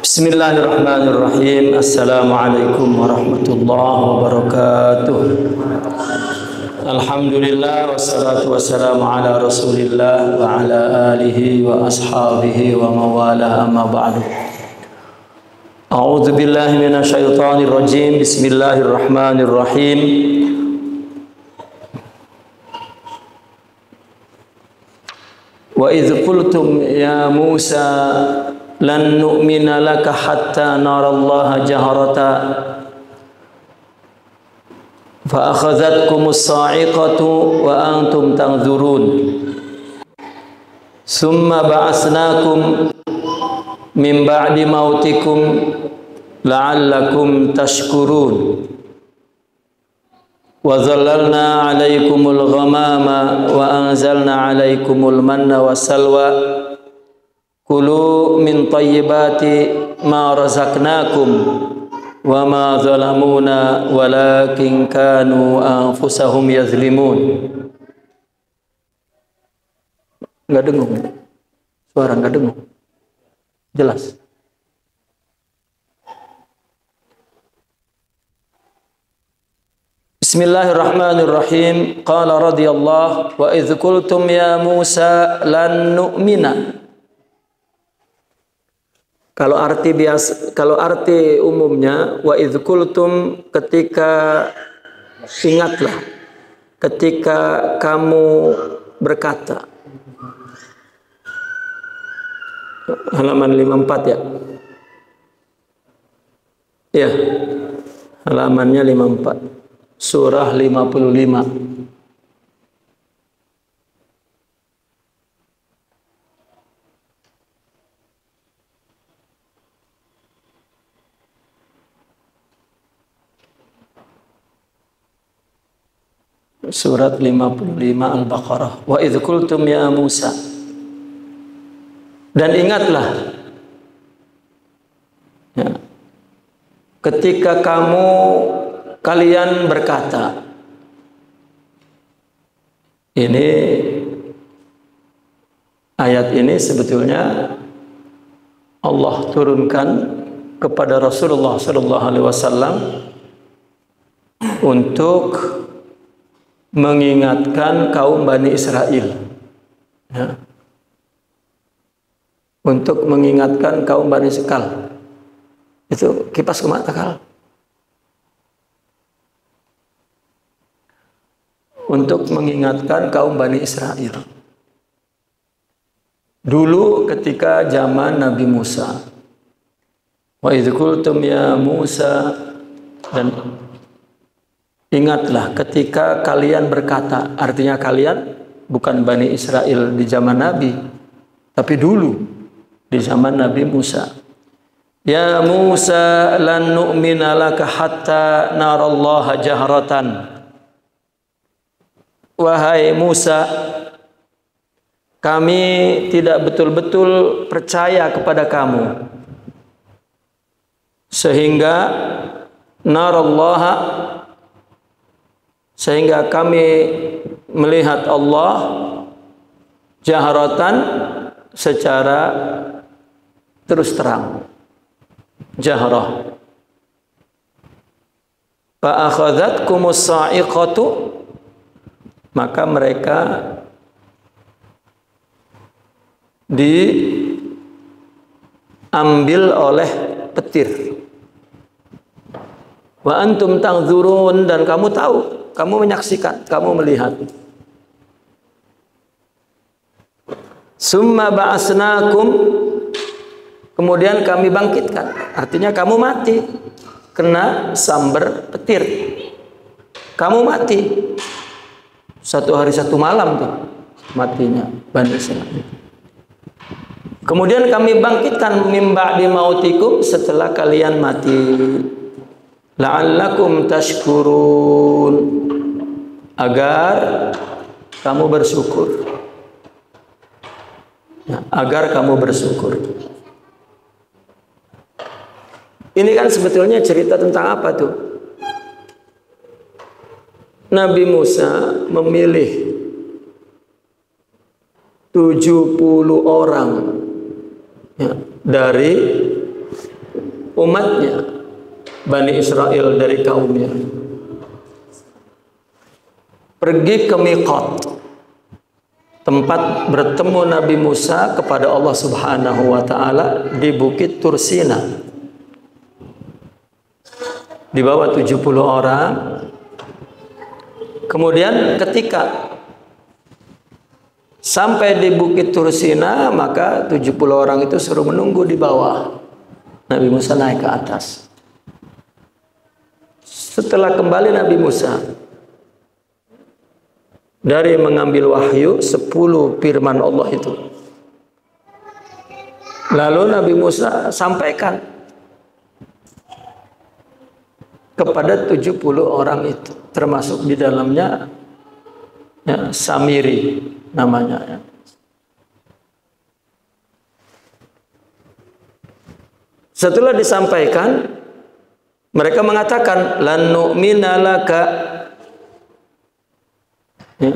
Bismillahirrahmanirrahim. Assalamualaikum warahmatullahi wabarakatuh. Alhamdulillah wassalatu wassalamu ala Rasulillah wa ala alihi wa ashabihi wa mawalah, amma ba'du. A'udzu billahi minasyaitonir rajim. Bismillahirrahmanirrahim. Wa idz qultum ya Musa lan nu'mina laka hatta narallaha jaharata fa akhadhatkumus sa'iqatu wa antum tanzurun summa ba'asnakum min ba'di mautikum la'allakum tashkurun wa zallalna 'alaikumul ghamama wa anzalna 'alaikumul manna wassalwa Kulu min tayyibati ma razaqnakum wa ma zalamuna walakin kanu anfusahum yazlimun. Enggak dengung. Suara enggak dengung. Jelas. Bismillahirrahmanirrahim. Qala radhiyallahu wa idz qultum ya Musa lan nu'mina. Kalau arti umumnya wa idz qultum, ketika ingatlah, ketika kamu berkata. Halaman 54 ya. Ya. Halamannya 54. Surah 55. Surat 55 Al-Baqarah. Wa idz qultum ya Musa. Dan ingatlah ya, ketika kalian berkata. Ini ayat ini sebetulnya Allah turunkan kepada Rasulullah sallallahu alaihi wasallam untuk mengingatkan kaum Bani Israel, ya. Untuk mengingatkan kaum Bani Israel. Itu kipas ke mata kal. Untuk mengingatkan kaum Bani Israel. Dulu ketika zaman Nabi Musa. Wa idz qultum ya Musa, dan ingatlah ketika kalian berkata, artinya kalian bukan Bani Israel di zaman Nabi, tapi dulu di zaman Nabi Musa. Ya Musa lan nu'mina laka hatta narallaha jahratan. Wahai Musa, kami tidak betul-betul percaya kepada kamu sehingga kami melihat Allah jahratan, secara terus terang. Jahrah. Fa akhadhatkumus sa'iqatu, maka mereka diambil oleh petir. Wa antum tanzurun, dan kamu tahu, kamu menyaksikan, kamu melihat. Summa ba'asnakum, kemudian kami bangkitkan. Artinya kamu mati kena sambar petir. Kamu mati. Satu hari satu malam tuh matinya Bani Israil. Kemudian kami bangkitkan mim ba'di mautikum, setelah kalian mati. La'allakum tashkurun, agar kamu bersyukur. Ya, agar kamu bersyukur. Ini kan sebetulnya cerita tentang apa tuh? Nabi Musa memilih 70 orang ya, dari umatnya Bani Israel dari kaumnya pergi ke Miqat, tempat bertemu Nabi Musa kepada Allah Subhanahu wa taala di Bukit Tursina. Di bawah 70 orang. Kemudian ketika sampai di Bukit Tursina, maka 70 orang itu suruh menunggu di bawah. Nabi Musa naik ke atas. Setelah kembali Nabi Musa dari mengambil wahyu 10 firman Allah itu, lalu Nabi Musa sampaikan kepada 70 orang itu, termasuk di dalamnya ya, Samiri namanya ya. Setelah disampaikan, mereka mengatakan lan nu'mina laka, ya.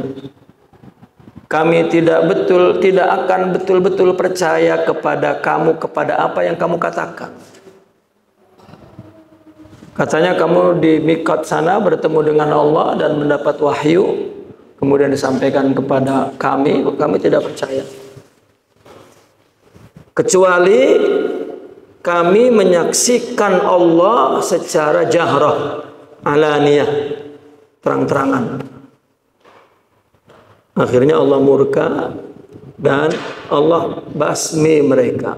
Kami tidak akan betul-betul percaya kepada kamu, kepada apa yang kamu katakan. Katanya kamu di Miqat sana bertemu dengan Allah dan mendapat wahyu, kemudian disampaikan kepada kami tidak percaya. Kecuali kami menyaksikan Allah secara jahrah, alaniyah, terang-terangan. Akhirnya Allah murka dan Allah basmi mereka.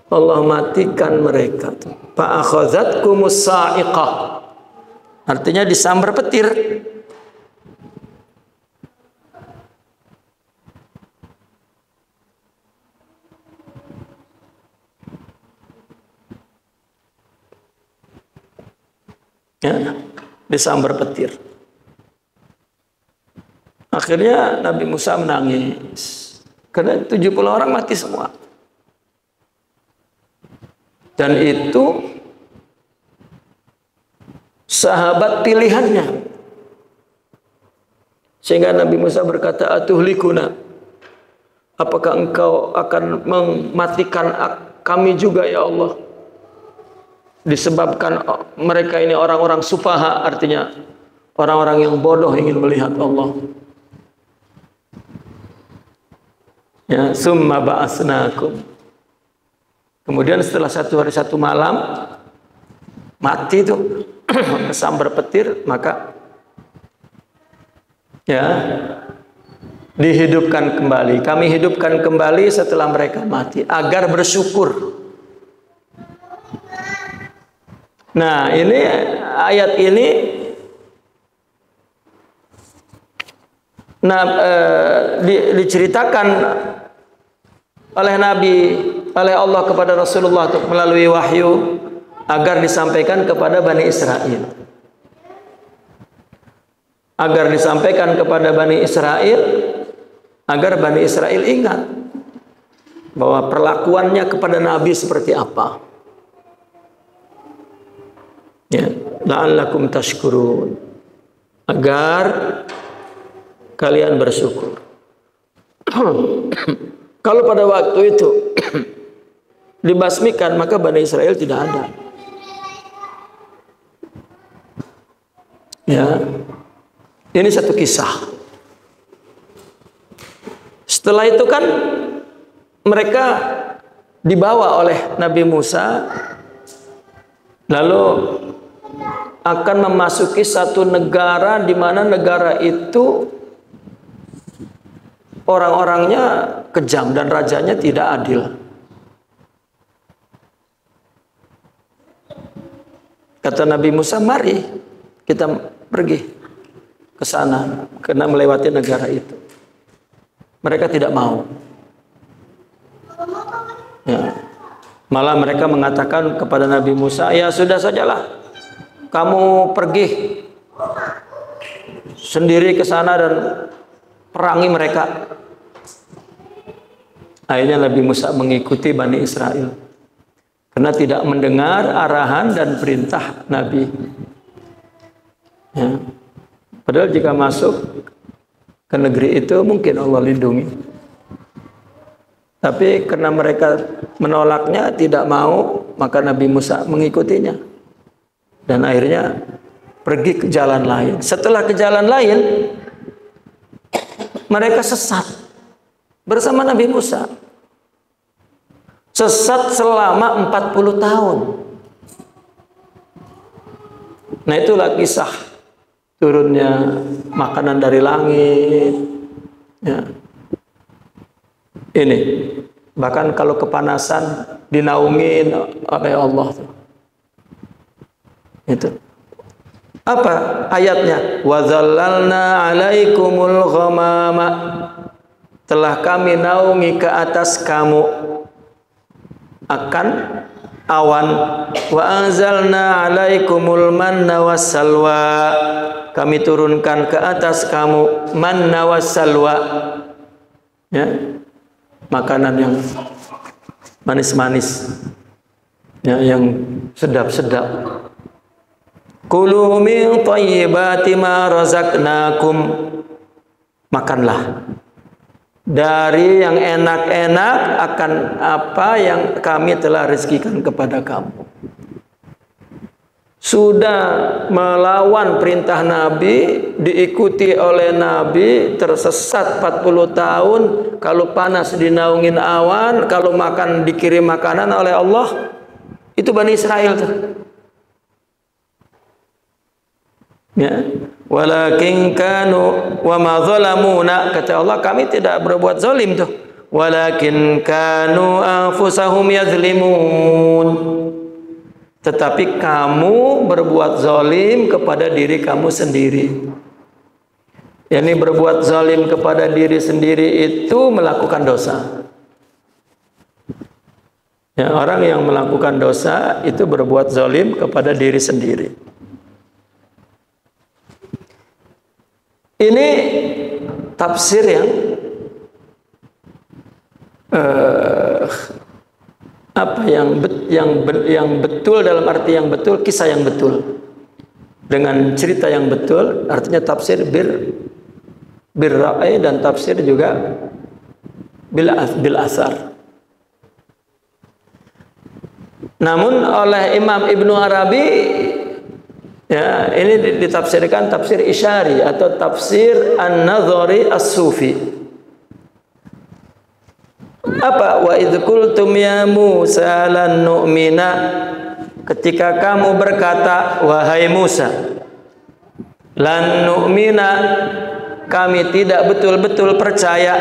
Allah matikan mereka. Fa'akhadzatkumus sa'iqah. Artinya disambar petir. Ya, disambar petir. Akhirnya Nabi Musa menangis karena 70 orang mati semua. Dan itu sahabat pilihannya. Sehingga Nabi Musa berkata, atuhlikuna, apakah engkau akan mematikan kami juga ya Allah? Disebabkan mereka ini orang-orang sufaha, artinya orang-orang yang bodoh ingin melihat Allah. Ya, summa ba'asnakum. Kemudian setelah 1 hari 1 malam mati itu kesambar petir, maka ya dihidupkan kembali. Kami hidupkan kembali setelah mereka mati agar bersyukur. Nah, ini ayat ini diceritakan oleh Allah kepada Rasulullah melalui wahyu agar disampaikan kepada Bani Israel. Agar disampaikan kepada Bani Israel, agar Bani Israel ingat bahwa perlakuannya kepada Nabi seperti apa. Ya, la'allakum tashkurun. Agar kalian bersyukur. Kalau pada waktu itu dibasmikan, maka Bani Israel tidak ada. Ya, ini satu kisah. Setelah itu kan mereka dibawa oleh Nabi Musa, lalu akan memasuki satu negara di mana negara itu orang-orangnya kejam dan rajanya tidak adil. Kata Nabi Musa, mari kita pergi ke sana karena melewati negara itu. Mereka tidak mau. Ya. Malah mereka mengatakan kepada Nabi Musa, ya sudah sajalah, kamu pergi sendiri ke sana dan perangi mereka. Akhirnya Nabi Musa mengikuti Bani Israel karena tidak mendengar arahan dan perintah Nabi. Ya. Padahal jika masuk ke negeri itu mungkin Allah lindungi. Tapi karena mereka menolaknya, tidak mau, maka Nabi Musa mengikutinya. Dan akhirnya pergi ke jalan lain. Setelah ke jalan lain, mereka sesat bersama Nabi Musa. Sesat selama 40 tahun. Nah, itulah kisah turunnya makanan dari langit. Ya. Ini bahkan kalau kepanasan dinaungin oleh Allah. Itu apa ayatnya? Wa dzallalna 'alaikumul ghamama, telah kami naungi ke atas kamu akan awan. Wa anzalna 'alaikumul manna wassalwa, kami turunkan ke atas kamu manna wassalwa, ya, makanan yang manis-manis, ya, yang sedap-sedap. Kulu min thayyibati ma razaqnakum, makanlah dari yang enak-enak akan apa yang kami telah rezekikan kepada kamu. Sudah melawan perintah Nabi, diikuti oleh Nabi, tersesat 40 tahun, kalau panas dinaungin awan, kalau makan dikirim makanan oleh Allah. Itu Bani Israel tuh. Ya. Walakin kanu wa ma zalamuna, kata Allah, kami tidak berbuat zalim tuh. Walakin kanu anfusahum yazlimun, tetapi kamu berbuat zalim kepada diri kamu sendiri. Yani berbuat zalim kepada diri sendiri itu melakukan dosa. Ya, orang yang melakukan dosa itu berbuat zalim kepada diri sendiri. Ini tafsir yang betul, dalam arti yang betul, kisah yang betul dengan cerita yang betul, artinya tafsir bir ra'i, dan tafsir juga bil asar. Namun oleh Imam Ibnu Arabi, ya, ini ditafsirkan tafsir Isyari atau tafsir An-Nadhari As-Sufi. Apa? Wa idh qultum ya Musa lan nu'mina, ketika kamu berkata, wahai Musa, lan nu'mina, kami tidak betul-betul percaya.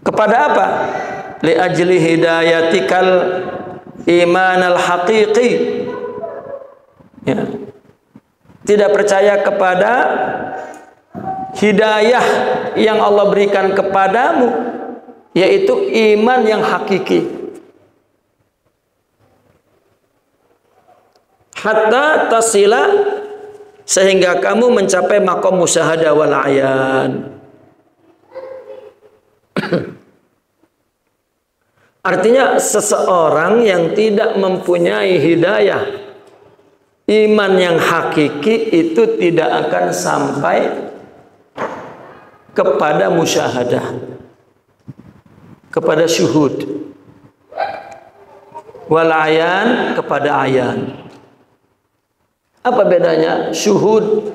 Kepada apa? Li ajli hidayatikal iman al-haqiqi, ya. Tidak percaya kepada hidayah yang Allah berikan kepadamu, yaitu iman yang hakiki. Hatta tasila, sehingga kamu mencapai maqam musyahadah wal ayan. Artinya seseorang yang tidak mempunyai hidayah iman yang hakiki itu tidak akan sampai kepada musyahadah, kepada syuhud, wal ayan, kepada ayan. Apa bedanya? Syuhud,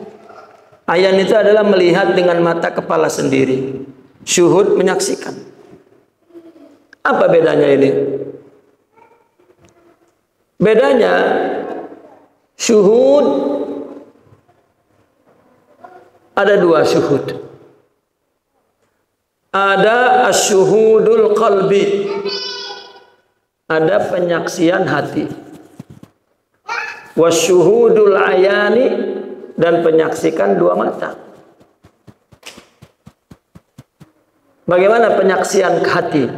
ayan itu adalah melihat dengan mata kepala sendiri. Syuhud menyaksikan. Apa bedanya ini? Bedanya, syuhud ada dua syuhud. Ada asyuhudul qalbi, ada penyaksian hati. Wasyuhudul ayani, dan penyaksikan dua mata. Bagaimana penyaksian hati?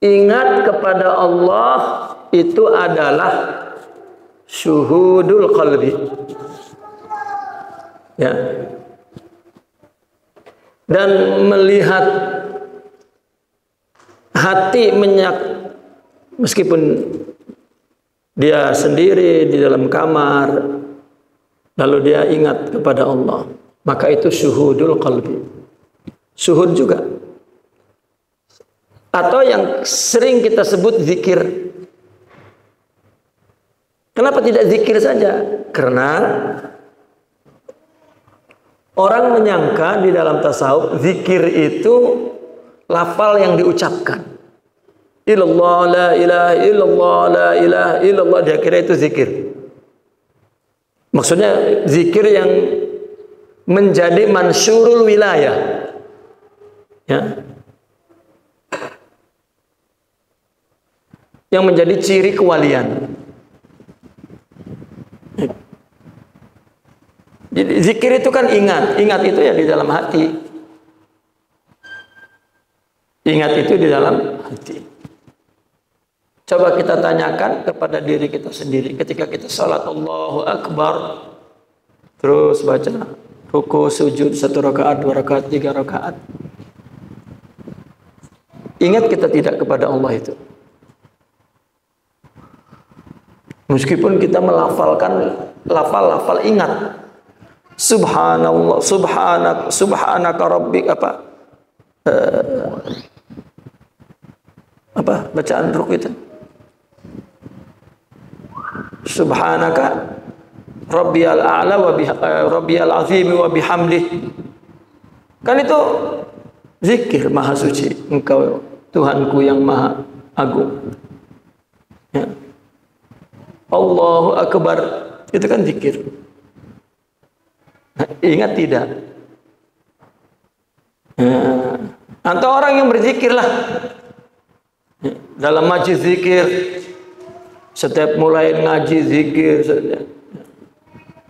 Ingat kepada Allah itu adalah syuhudul qalbi, ya. Dan melihat hati meskipun dia sendiri di dalam kamar, lalu dia ingat kepada Allah, maka itu syuhudul qalbi. Syuhud juga. Atau yang sering kita sebut zikir. Kenapa tidak zikir saja? Karena orang menyangka di dalam tasawuf zikir itu lafal yang diucapkan. Illallah la ilaha illallah la ilaha illallah, dia kira itu zikir. Maksudnya zikir yang menjadi mansyurul wilayah. Ya. Yang menjadi ciri kewalian. Jadi zikir itu kan ingat itu ya di dalam hati. Ingat itu di dalam hati. Coba kita tanyakan kepada diri kita sendiri ketika kita salat Allahu Akbar, terus baca ruku, sujud 1 rakaat, 2 rakaat, 3 rakaat. Ingat kita tidak kepada Allah itu. Meskipun kita melafalkan lafal-lafal ingat. Subhanallah, subhanaka rabbik, apa bacaan ruku itu? Subhanaka rabbiyal a'la wa rabbiyal azim wa bihamdih. Kan itu zikir maha suci engkau Tuhanku yang maha agung. Ya. Allahu Akbar, itu kan zikir. Nah, ingat tidak? Atau orang yang berzikirlah dalam majlis zikir, setiap mulai ngaji zikir,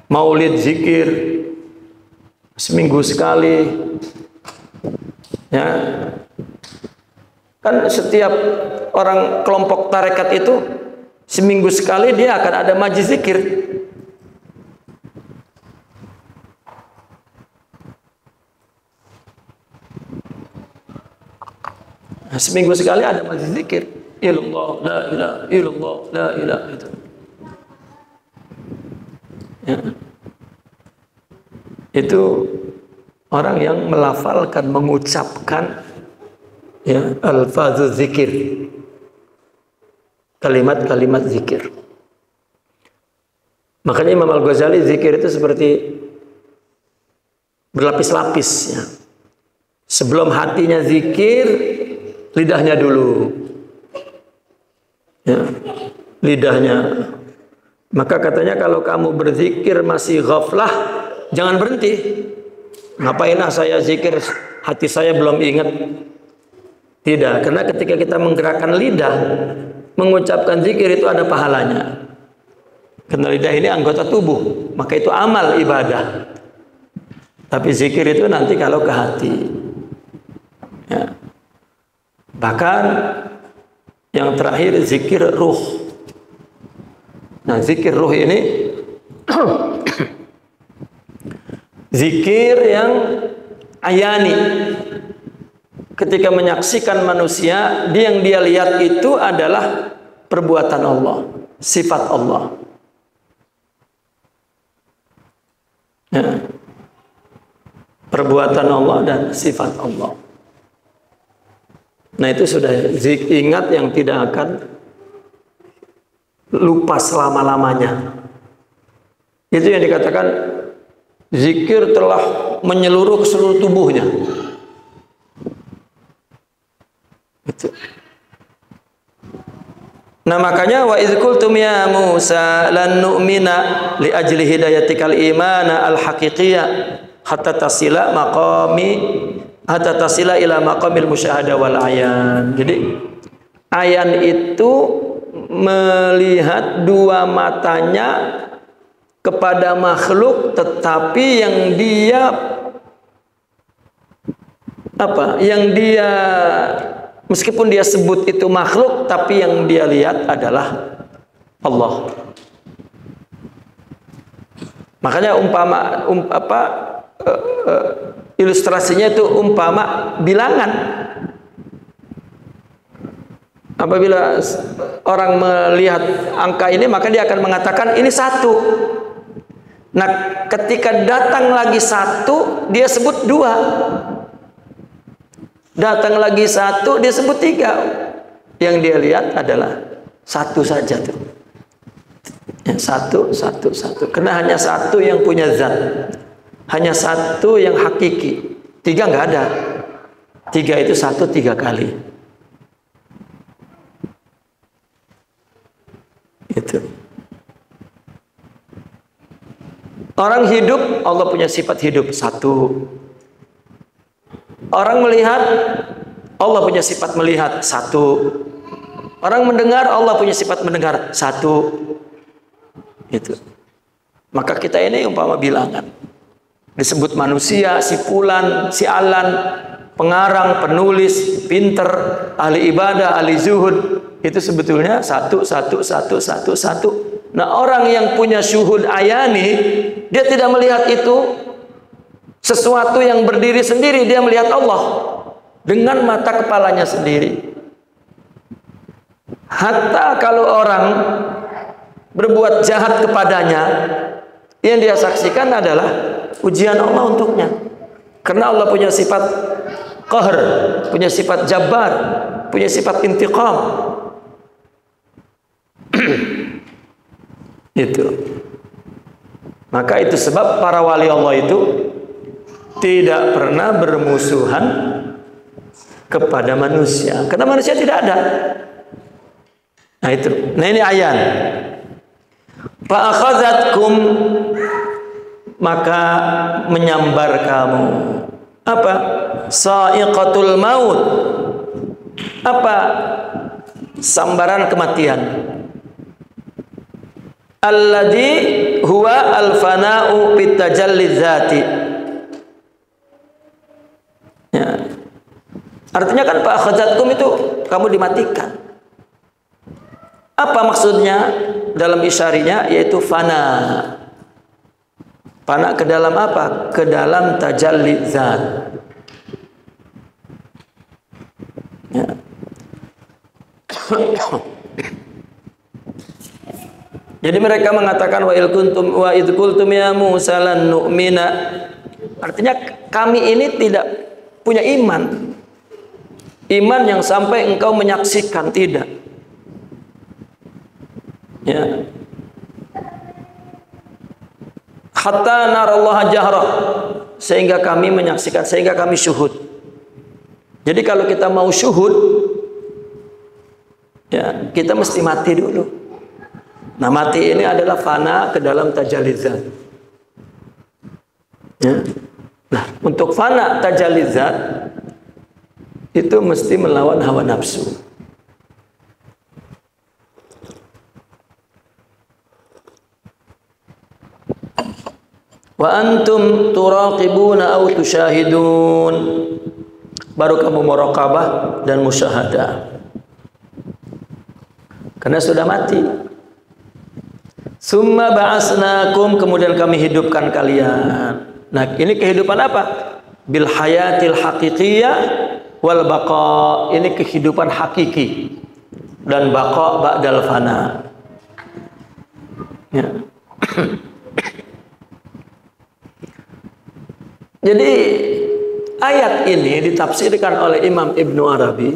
maulid zikir, seminggu sekali, ya kan setiap orang kelompok tarekat itu seminggu sekali dia akan ada majlis zikir. Nah, seminggu sekali ada majlis zikir. Illallah, la ilaha illallah, la ilaha itu. Ya. Itu orang yang melafalkan, mengucapkan ya alfazuz zikir. Kalimat-kalimat zikir. Makanya Imam Al-Ghazali zikir itu seperti berlapis-lapis ya. Sebelum hatinya zikir, lidahnya dulu. Ya, lidahnya. Maka katanya kalau kamu berzikir masih ghaflah, jangan berhenti. Ngapainlah saya zikir, hati saya belum ingat. Tidak, karena ketika kita menggerakkan lidah, mengucapkan zikir itu ada pahalanya. Karena lidah ini anggota tubuh, maka itu amal ibadah. Tapi zikir itu nanti kalau ke hati. Ya. Bahkan yang terakhir zikir ruh. Nah, zikir ruh ini zikir yang ayani. Ketika menyaksikan manusia, yang dia lihat itu adalah perbuatan Allah, sifat Allah. Ya. Perbuatan Allah dan sifat Allah. Nah, itu sudah ingat yang tidak akan lupa selama-lamanya. Itu yang dikatakan zikir telah menyeluruh ke seluruh tubuhnya. Itu. Nah, makanya wa idz qultum ya Musa lan nu'mina li ajli hidayatikal imana al haqiqiyah hatta tasila ila maqamil musyahada wal ayan. Jadi ayan itu melihat dua matanya kepada makhluk, tetapi yang dia meskipun dia sebut itu makhluk, tapi yang dia lihat adalah Allah. Makanya ilustrasinya itu umpama bilangan. Apabila orang melihat angka ini, maka dia akan mengatakan ini 1. Nah, ketika datang lagi 1, dia sebut 2. Datang lagi satu, dia sebut tiga. Yang dia lihat adalah satu saja tuh. Satu. Karena hanya satu yang punya zat. Hanya satu yang hakiki. Tiga nggak ada. Tiga itu satu 3 kali. Itu. Orang hidup, Allah punya sifat hidup satu. Orang melihat, Allah punya sifat melihat satu. Orang mendengar, Allah punya sifat mendengar satu. Itu. Maka kita ini umpama bilangan. Disebut manusia, si fulan, si alan, pengarang, penulis, pinter, ahli ibadah, ahli zuhud. Itu sebetulnya satu. Nah, orang yang punya syuhud ayani, dia tidak melihat itu sesuatu yang berdiri sendiri, dia melihat Allah dengan mata kepalanya sendiri. Hatta kalau orang berbuat jahat kepadanya, yang dia saksikan adalah ujian Allah untuknya. Karena Allah punya sifat qahr, punya sifat jabbar, punya sifat intiqam. Itu. Maka itu sebab para wali Allah itu tidak pernah bermusuhan kepada manusia. Karena manusia tidak ada. Nah itu. Nah ini ayat. Fa'akhazatkum, maka menyambar kamu. Apa? Sa'iqatul maut. Apa? Sambaran kematian. Alladzi huwa al-fana'u bitajalli dzati. Ya. Artinya kan fa'akhazatkum itu kamu dimatikan. Apa maksudnya dalam isyarinya? Yaitu fana. Fana ke dalam apa? Ke dalam tajalli zat. Ya. Jadi mereka mengatakan wa idh qultum ya Musa lan nu'mina. Artinya kami ini tidak punya iman. Iman yang sampai engkau menyaksikan, tidak. Ya. Hatta narallaha jahra, sehingga kami menyaksikan, sehingga kami syuhud. Jadi kalau kita mau syuhud, ya, kita mesti mati dulu. Nah, mati ini adalah fana ke dalam tajalli zat. Ya. Nah, untuk fana tajalli zat itu mesti melawan hawa nafsu. Wa antum turaqibuna aw tusyahidun. Baru kamu muraqabah dan musyahadah. Karena sudah mati. Summa ba'asnakum, kemudian kami hidupkan kalian. Nah, ini kehidupan apa? Bil hayatil haqiqiyah wal baqa. Ini kehidupan hakiki dan baqa ba'dal fana. Ya. Jadi ayat ini ditafsirkan oleh Imam Ibnu Arabi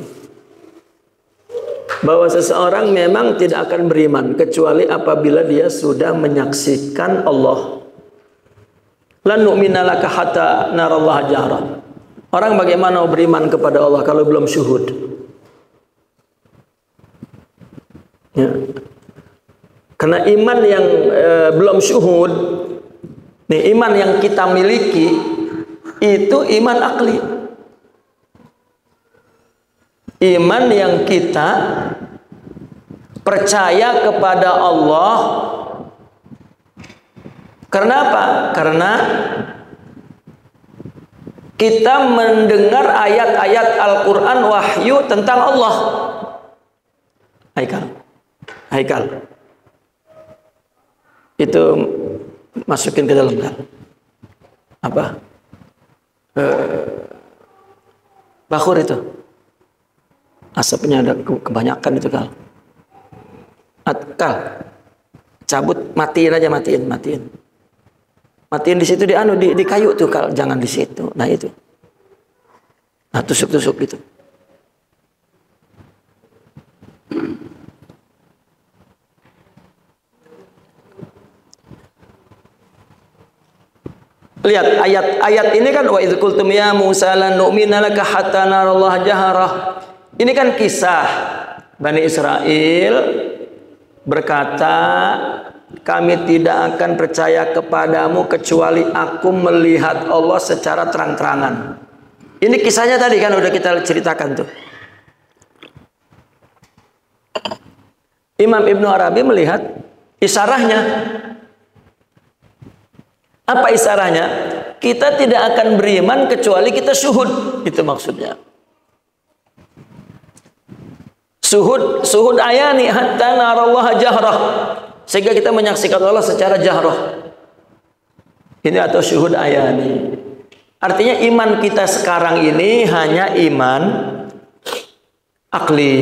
bahwa seseorang memang tidak akan beriman kecuali apabila dia sudah menyaksikan Allah. Lan nu'mina laka hatta narallaha jahra. Orang bagaimana mau beriman kepada Allah kalau belum syuhud? Ya. Karena iman yang belum syuhud, nih iman yang kita miliki itu iman akli. Iman yang kita percaya kepada Allah. Karena apa? Karena kita mendengar ayat-ayat Al-Quran wahyu tentang Allah. Haikal. Itu masukin ke dalam kan? Apa? Bakhur itu. Asapnya ada kebanyakan itu Kal. Kal, cabut, matiin aja, matiin. Matiin di situ di kayu tuh Kal, jangan di situ. Nah itu. Nah, tusuk-tusuk gitu. Lihat ayat ini kan, wa idz qultum ya Musa lan nu'mina laka hatta narallaha jaharah. Ini kan kisah Bani Israel berkata, kami tidak akan percaya kepadamu kecuali aku melihat Allah secara terang-terangan. Ini kisahnya tadi kan udah kita ceritakan tuh. Imam Ibnu Arabi melihat isarahnya. Apa isarahnya? Kita tidak akan beriman kecuali kita syuhud. Itu maksudnya. Syuhud ayani hatta narallaha jahrah. Sehingga kita menyaksikan Allah secara jahrah. Ini atau syuhud ayani. Artinya iman kita sekarang ini hanya iman akli.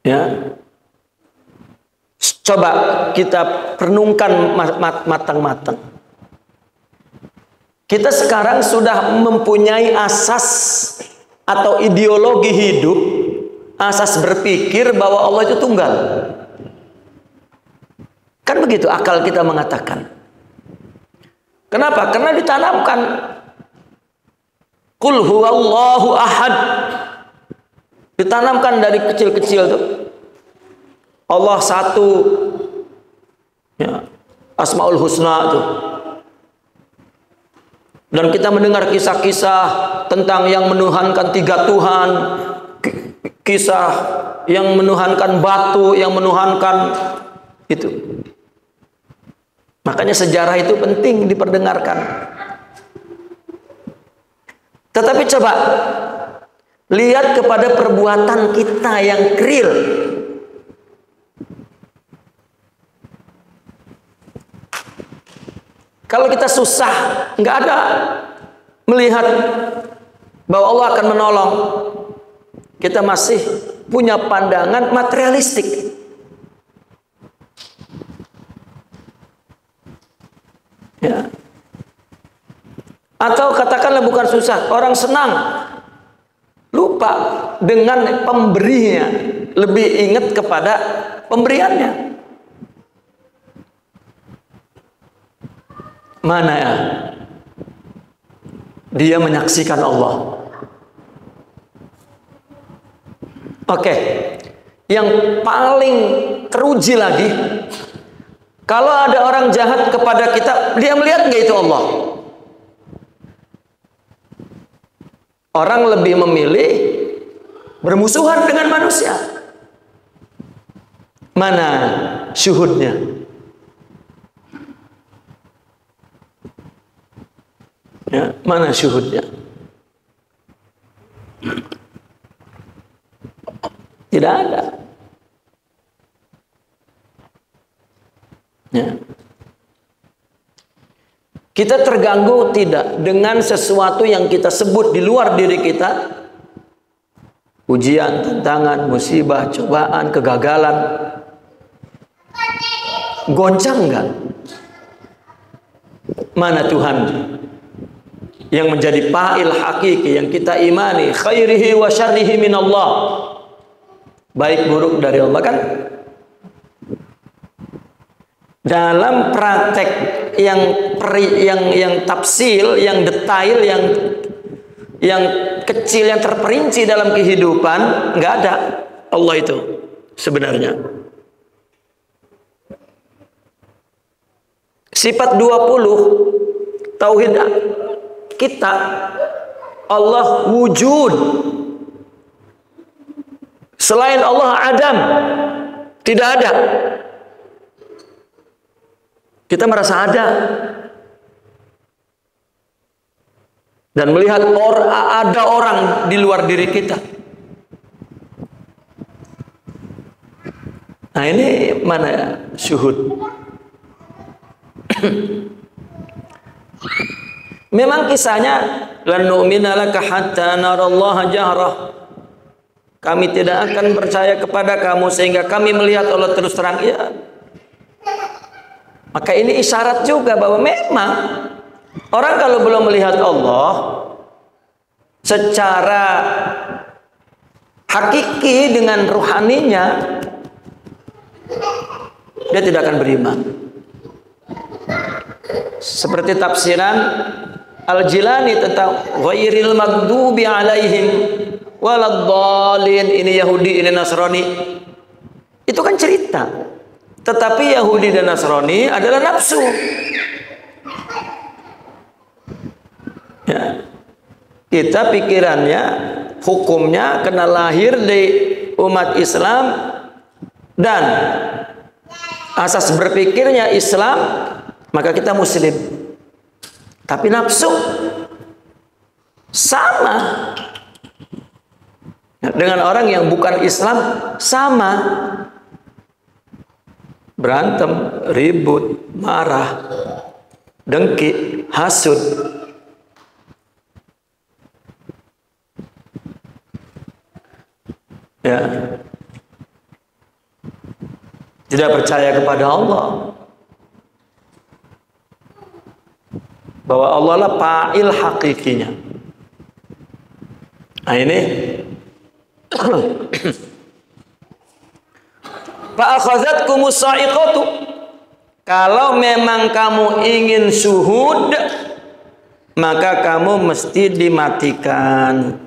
Ya. Coba kita renungkan matang-matang. Kita sekarang sudah mempunyai asas atau ideologi hidup, asas berpikir bahwa Allah itu tunggal. Kan begitu akal kita mengatakan. Kenapa? Karena ditanamkan Qul huwallahu ahad. Ditanamkan dari kecil-kecil tuh. Allah satu, ya, Asmaul Husna tuh. Dan kita mendengar kisah-kisah tentang yang menuhankan 3 Tuhan, kisah yang menuhankan batu, yang menuhankan itu. Makanya sejarah itu penting diperdengarkan. Tetapi coba lihat kepada perbuatan kita yang real. Kalau kita susah, nggak ada melihat bahwa Allah akan menolong, kita masih punya pandangan materialistik. Ya. Atau katakanlah bukan susah, orang senang, lupa dengan pemberinya, lebih ingat kepada pemberiannya. Mana ya? Dia menyaksikan Allah. Oke. Yang paling teruji lagi, kalau ada orang jahat kepada kita, dia melihat nggak itu Allah? Orang lebih memilih bermusuhan dengan manusia. Mana syuhudnya? Ya, mana syuhudnya? Tidak ada. Ya. Kita terganggu tidak dengan sesuatu yang kita sebut di luar diri kita? Ujian, tantangan, musibah, cobaan, kegagalan. Goncang enggak? Mana Tuhan yang menjadi fa'il hakiki yang kita imani, khairihi wa syarrihi minallah, baik buruk dari Allah kan? Dalam praktek yang tafsil, yang detail, yang kecil, yang terperinci dalam kehidupan, nggak ada Allah itu sebenarnya. Sifat 20 tauhid kita, Allah wujud. Selain Allah Adam, tidak ada. Kita merasa ada. Dan melihat ada orang di luar diri kita. Nah ini mana ya? Syuhud. Memang kisahnya lan nu'mina laka hatta narallaha jahrah. Kami tidak akan percaya kepada kamu sehingga kami melihat Allah terus terang. Ya. Maka ini isyarat juga bahwa memang orang kalau belum melihat Allah, secara hakiki dengan ruhaninya, dia tidak akan beriman. Seperti tafsiran Al-Jilani tentang ghairil maghdubi alaihim waladdallin, ini Yahudi, ini Nasrani. Itu kan cerita. Tetapi Yahudi dan Nasrani adalah nafsu. Ya. Kita pikirannya, hukumnya kena lahir di umat Islam dan asas berpikirnya Islam, maka kita muslim. Tapi nafsu sama dengan orang yang bukan Islam, sama. Berantem, ribut, marah, dengki, hasud. Ya. Tidak percaya kepada Allah. Bahwa Allah lah fa'il hakikinya. Nah ini fa'akhazatkumus sa'iqatu. Kalau memang kamu ingin syuhud, maka kamu mesti dimatikan,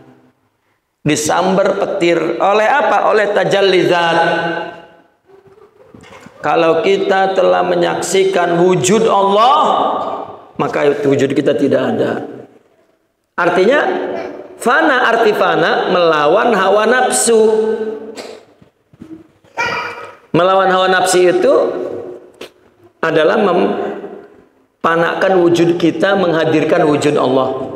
disambar petir. Oleh apa? Oleh tajalli zat. Kalau kita telah menyaksikan wujud Allah, maka wujud kita tidak ada. Artinya fana, arti fana melawan hawa nafsu. Melawan hawa nafsu itu adalah mempanakkan wujud kita, menghadirkan wujud Allah.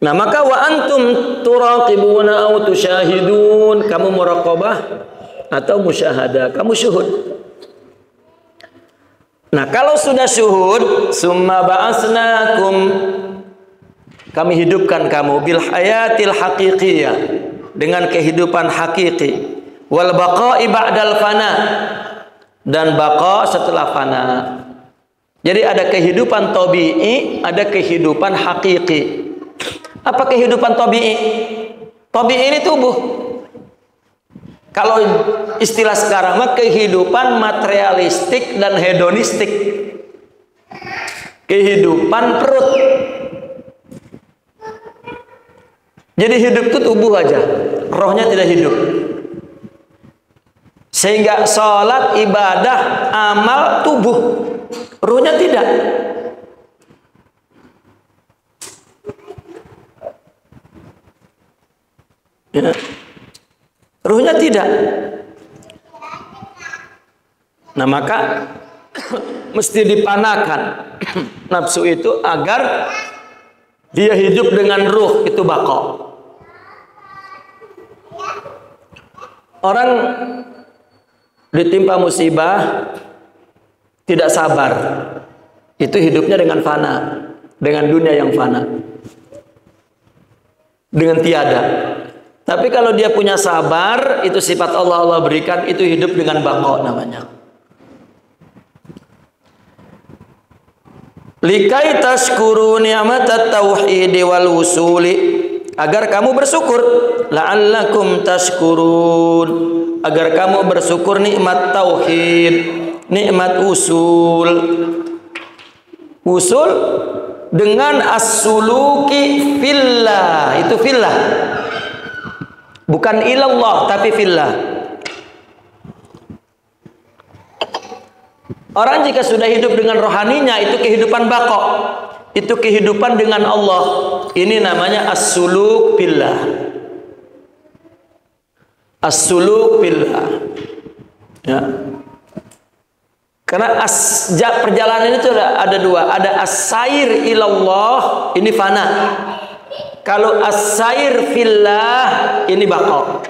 Nah, maka wa antum turaqibuna aw tusyahidun, kamu muraqabah atau musyahadah, kamu syuhud. Nah, kalau sudah syuhud, summa ba'asnakum, kami hidupkan kamu bil hayatil haqiqiyah, dengan kehidupan hakiki, wal baqa'i ba'dal fana, dan baqa setelah fana. Jadi ada kehidupan tabi'i, ada kehidupan hakiki. Apa kehidupan tabi'i? Tabi'i ini tubuh. Kalau istilah sekarang mah kehidupan materialistik dan hedonistik. Kehidupan perut. Jadi hidup itu tubuh aja, rohnya tidak hidup. Sehingga sholat, ibadah, amal tubuh, rohnya tidak. Ya. Ruhnya tidak. Nah, maka mesti dipanakan nafsu itu agar dia hidup dengan ruh, itu baqa. Orang ditimpa musibah tidak sabar, itu hidupnya dengan fana, dengan dunia yang fana, dengan tiada. Tapi kalau dia punya sabar, itu sifat Allah berikan, itu hidup dengan baqa namanya. Likai tashkuru ni'matat tauhid wal wusuli, agar kamu bersyukur, la'allakum tashkurun, agar kamu bersyukur nikmat tauhid, nikmat usul. Usul dengan as-suluki fillah, itu fillah. Bukan ilallah, tapi fillah. Orang jika sudah hidup dengan rohaninya, itu kehidupan baqa. Itu kehidupan dengan Allah. Ini namanya as-suluk billah. As-suluk billah. Ya. Karena perjalanan itu ada dua. Ada as-sair ilallah, ini fana. Kalau as-sair fillah, ini baqa.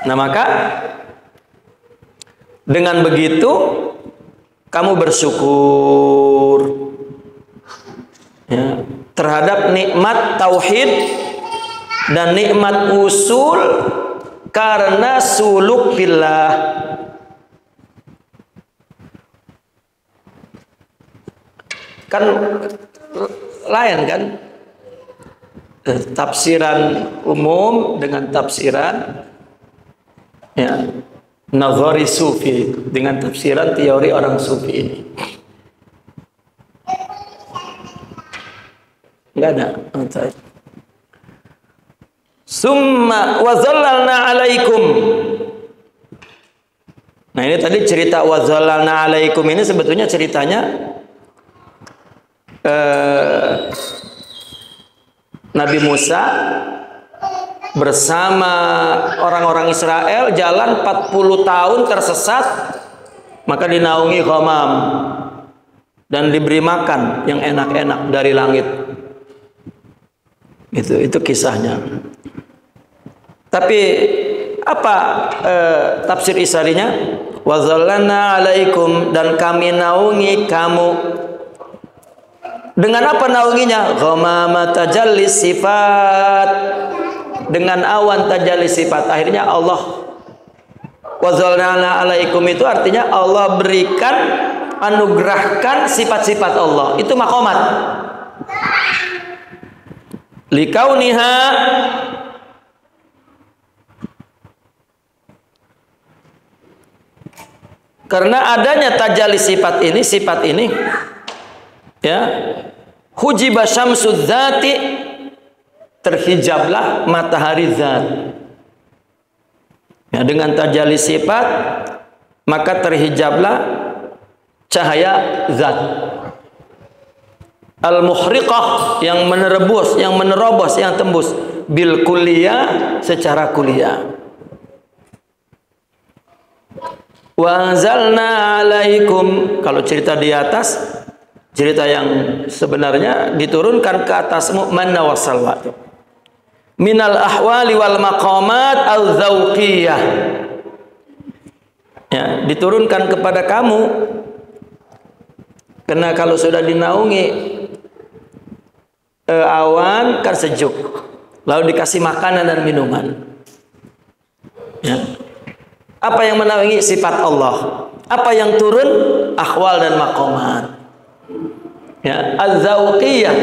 Nah, maka dengan begitu kamu bersyukur ya, terhadap nikmat tauhid dan nikmat usul karena suluk billah. Kan lain kan tafsiran umum dengan tafsiran ya nazari sufi, dengan tafsiran teori orang sufi ini. Enggak ada. Summa wa zallalna alaikum. Nah, ini tadi cerita wa zallalna alaikum ini sebetulnya ceritanya Nabi Musa bersama orang-orang Israel jalan 40 tahun tersesat, maka dinaungi ghamam dan diberi makan yang enak-enak dari langit. Itu kisahnya. Tapi apa tafsir isarinya? Wa zallalna alaikum, dan kami naungi kamu. Dengan apa naunginya? Ghamama tajalli sifat, dengan awan tajalli sifat. Akhirnya Allah wa zallalna alaikum itu artinya Allah berikan, anugerahkan sifat-sifat Allah. Itu maqamat. Likauniha, karena adanya tajalli sifat ini ya, hujiba syamsud dzati, terhijablah matahari zat. Ya, dengan tajalli sifat maka terhijablah cahaya zat. Al-muhriqah, yang menerobos, yang tembus. Bil kulliyah, secara kuliah. Wa anzalna alaikum, kalau cerita di atas, cerita yang sebenarnya diturunkan ke atasmu manna wassalwa. Minal ahwali wal maqamat al-zawqiyah. Ya, diturunkan kepada kamu. Karena kalau sudah dinaungi awan kan sejuk, lalu dikasih makanan dan minuman. Ya. Apa yang menaungi? Sifat Allah. Apa yang turun? Ahwal dan maqamat. Ya, az-zawqiyah,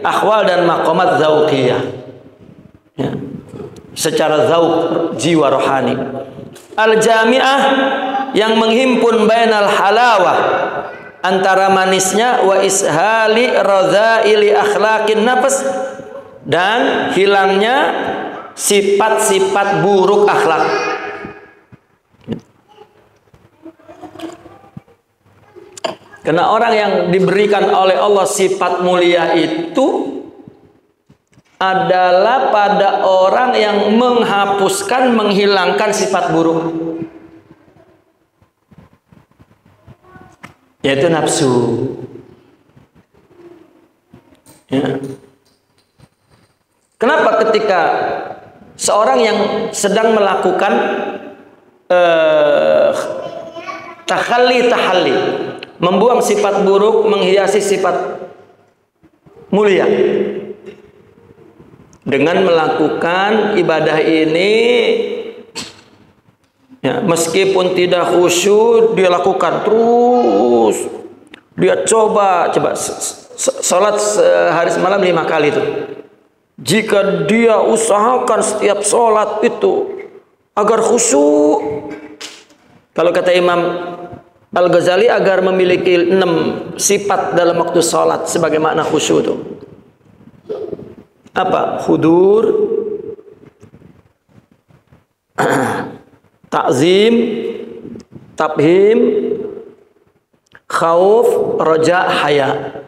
ahwal dan maqamat zawqiyah. Ya. Secara zauq, jiwa rohani. Al-jami'ah, yang menghimpun bainal halawah, antara manisnya, wa ishali radzaili akhlaqin nafs, dan hilangnya sifat-sifat buruk akhlak. Karena orang yang diberikan oleh Allah sifat mulia itu adalah pada orang yang menghapuskan, menghilangkan sifat buruk, yaitu nafsu. Ya. Kenapa ketika seorang yang sedang melakukan tahalli, membuang sifat buruk, menghiasi sifat mulia, dengan melakukan ibadah ini, ya, meskipun tidak khusyuk, dia lakukan terus. Dia coba salat sehari semalam 5 kali itu. Jika dia usahakan setiap salat itu agar khusyuk, kalau kata Imam Al-Ghazali, agar memiliki 6 sifat dalam waktu salat sebagai makna khusyuk itu. Apa? Hudur, ta'zim, tabhim, khauf, roja, haya.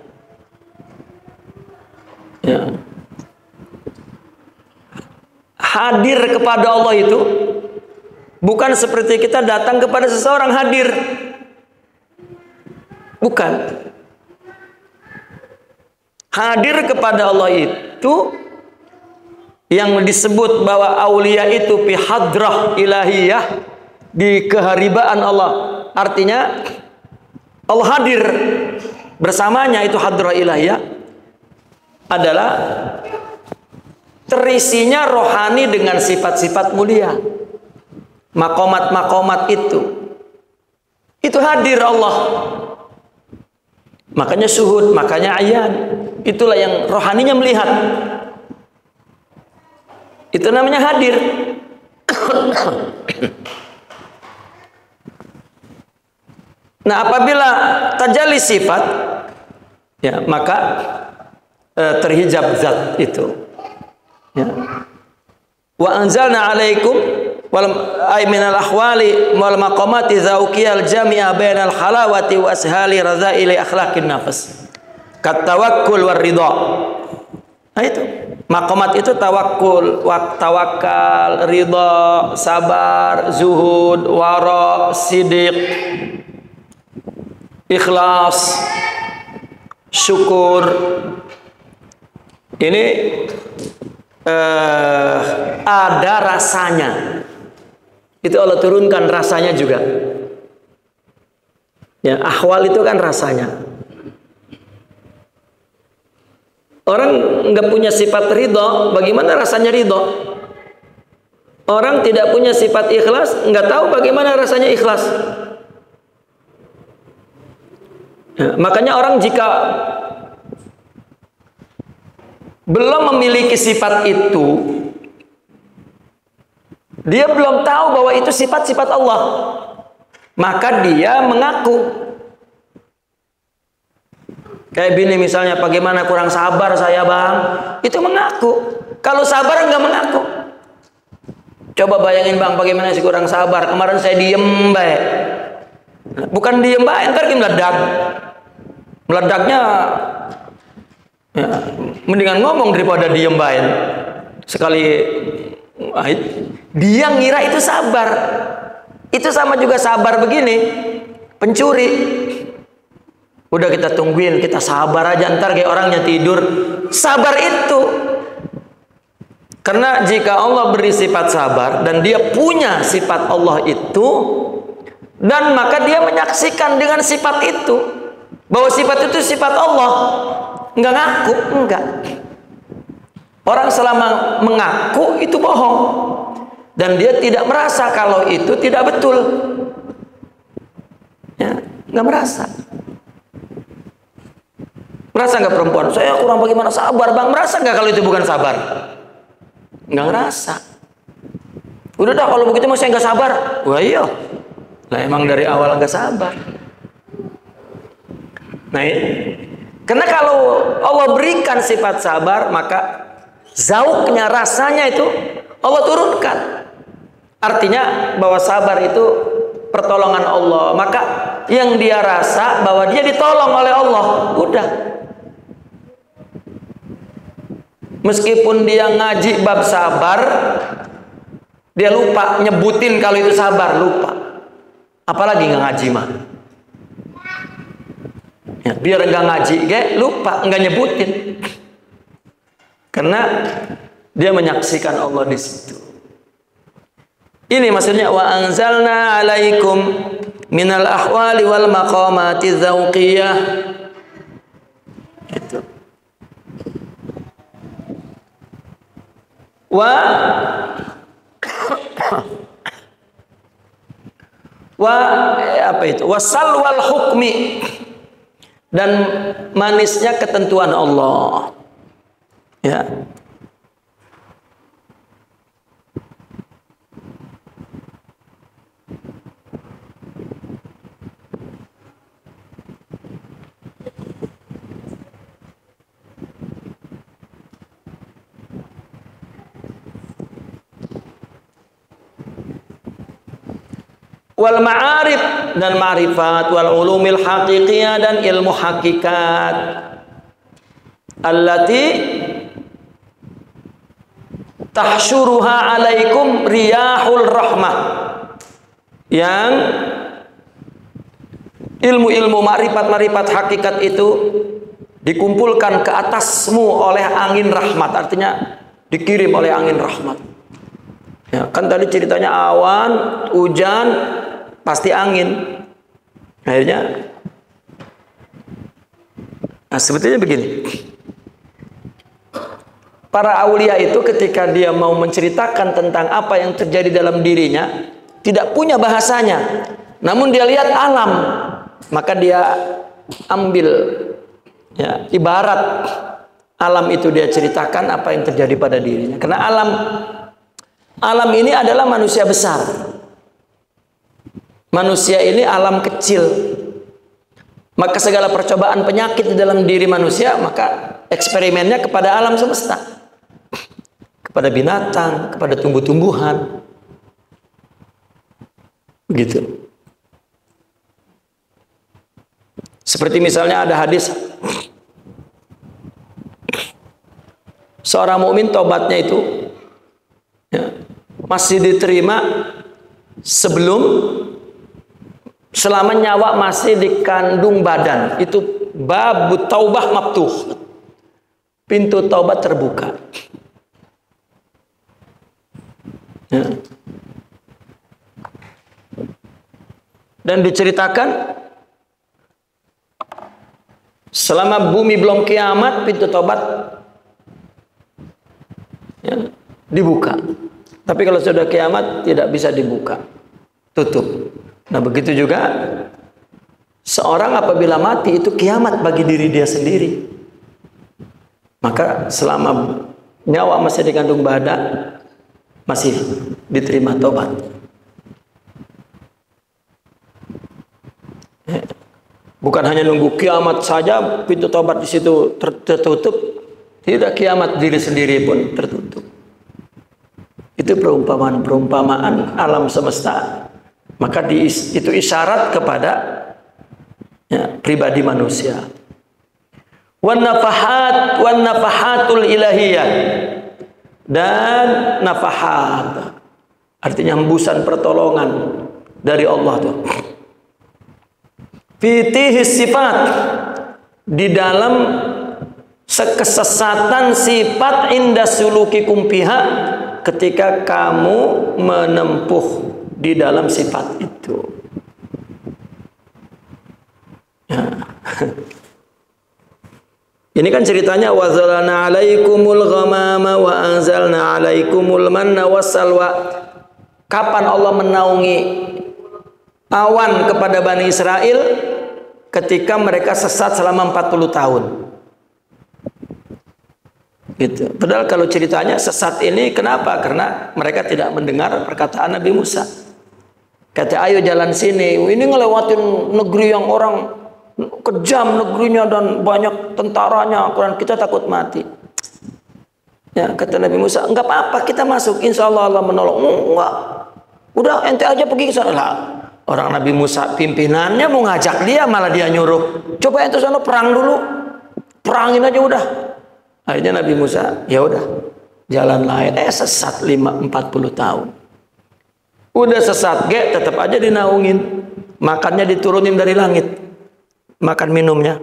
Ya. Hadir kepada Allah itu bukan seperti kita datang kepada seseorang hadir. Bukan. Hadir kepada Allah itu yang disebut bahwa aulia itu fi hadrah ilahiyah, di keharibaan Allah. Artinya Allah hadir bersamanya, itu hadrah ilahiyah adalah terisinya rohani dengan sifat-sifat mulia. Makomat-makomat itu hadir Allah. Makanya syuhud, makanya ayan. Itulah yang rohaninya melihat. Itu namanya hadir. Nah, apabila tajalli sifat, ya, maka terhijab zat itu. Ya. Wa anzalna alaikum wal ay minal ahwali wal maqamati zauqiyal jami'a bainal halawati wa ashali razaili akhlaqin nafs. Kat tawakkul war ridha. Nah itu. Maqamat itu tawakkul, tawakal, ridha, sabar, zuhud, wara, sidiq, ikhlas, syukur. Ini ada rasanya. Itu Allah turunkan rasanya juga. Ya, ahwal itu kan rasanya. Orang nggak punya sifat ridho, bagaimana rasanya ridho? Orang tidak punya sifat ikhlas, nggak tahu bagaimana rasanya ikhlas. Ya, makanya orang jika belum memiliki sifat itu, dia belum tahu bahwa itu sifat-sifat Allah, maka dia mengaku. Kayak bini misalnya, bagaimana kurang sabar saya bang, itu mengaku. Kalau sabar nggak mengaku. Coba bayangin bang, bagaimana sih kurang sabar, kemarin saya diem baik. Bukan diem baik, ntar meledak. Meledaknya ya, mendingan ngomong daripada diem baik. Sekali dia ngira itu sabar. Itu sama juga sabar begini, pencuri. Udah kita tungguin, kita sabar aja, ntar kayak orangnya tidur. Sabar itu. Karena jika Allah beri sifat sabar dan dia punya sifat Allah itu, dan maka dia menyaksikan dengan sifat itu bahwa sifat itu sifat Allah. Enggak ngaku, enggak. Orang selama mengaku itu bohong. Dan dia tidak merasa kalau itu tidak betul. Ya, enggak merasa. Merasa nggak perempuan? Saya kurang bagaimana sabar bang? Merasa nggak kalau itu bukan sabar? Nggak ngerasa. Udah dah kalau begitu saya nggak sabar. Wah iya. Lah emang dari awal nggak sabar. Nah ini. Karena kalau Allah berikan sifat sabar, maka zauknya, rasanya itu Allah turunkan. Artinya bahwa sabar itu pertolongan Allah. Maka yang dia rasa bahwa dia ditolong oleh Allah. Udah. Meskipun dia ngaji bab sabar, dia lupa nyebutin kalau itu sabar, lupa. Apalagi nggak ngaji mah. Ya, biar nggak ngaji, lupa nggak nyebutin. Karena dia menyaksikan Allah di situ. Ini maksudnya wa anzalna alaikum minal ahwali wal maqamati dzauqiyah. Gitu. Apa itu? Wasal wal hukmi, dan manisnya ketentuan Allah. Ya. Wal ma'arif, dan ma'rifat, wal ulumil haqiqiyah, dan ilmu hakikat, allati tahsyuruha alaikum riyahul rahmah, yang ilmu-ilmu ma'rifat hakikat itu dikumpulkan ke atasmu oleh angin rahmat, artinya dikirim oleh angin rahmat. Ya, kan tadi ceritanya awan, hujan, pasti angin. Akhirnya, nah sebetulnya begini. Para aulia itu ketika dia mau menceritakan tentang apa yang terjadi dalam dirinya, tidak punya bahasanya, namun dia lihat alam, maka dia ambil, ya, ibarat alam itu dia ceritakan apa yang terjadi pada dirinya. Karena alam ini adalah manusia besar. Manusia ini alam kecil. Maka segala percobaan penyakit di dalam diri manusia, maka eksperimennya kepada alam semesta, kepada binatang, kepada tumbuh-tumbuhan, begitu. Seperti misalnya ada hadis, seorang mukmin tobatnya itu, ya, masih diterima selama nyawa masih di kandung badan. Itu bab taubah maftuh, pintu taubat terbuka, ya. Dan diceritakan selama bumi belum kiamat, pintu taubat, ya, dibuka. Tapi kalau sudah kiamat tidak bisa dibuka, tutup. Nah, begitu juga seorang apabila mati, itu kiamat bagi diri dia sendiri. Maka selama nyawa masih di kandung badan, masih diterima tobat. Bukan hanya nunggu kiamat saja pintu tobat di situ tertutup, tidak, kiamat diri sendiri pun tertutup. Itu perumpamaan alam semesta. Maka itu isyarat kepada, ya, pribadi manusia. Wan nafahatul ilahiyah, dan nafahat artinya hembusan pertolongan dari Allah tuh. Fitihis sifat, di dalam kesesatan sifat, indah sulukikum piha, ketika kamu menempuh di dalam sifat itu, ya. Ini kan ceritanya wazalna alaikumul ghamama wa anzalna alaikumul manna wassalwa. Kapan Allah menaungi awan kepada Bani Israel? Ketika mereka sesat selama 40 tahun. Gitu. Padahal kalau ceritanya sesat ini kenapa? Karena mereka tidak mendengar perkataan Nabi Musa. Kata, ayo jalan sini. Ini ngelewatin negeri yang orang kejam negerinya dan banyak tentaranya, dan kita takut mati. Ya, kata Nabi Musa, enggak apa-apa, kita masuk, insya Allah Allah menolong. Enggak, udah ente aja pergi ke sana. Orang Nabi Musa pimpinannya mau ngajak dia, malah dia nyuruh, coba ente sana perang dulu, perangin aja udah. Akhirnya Nabi Musa, ya udah, jalan lain. Sesat 40 tahun. Udah sesat, tetap aja dinaungin. Makannya diturunin dari langit. Makan minumnya.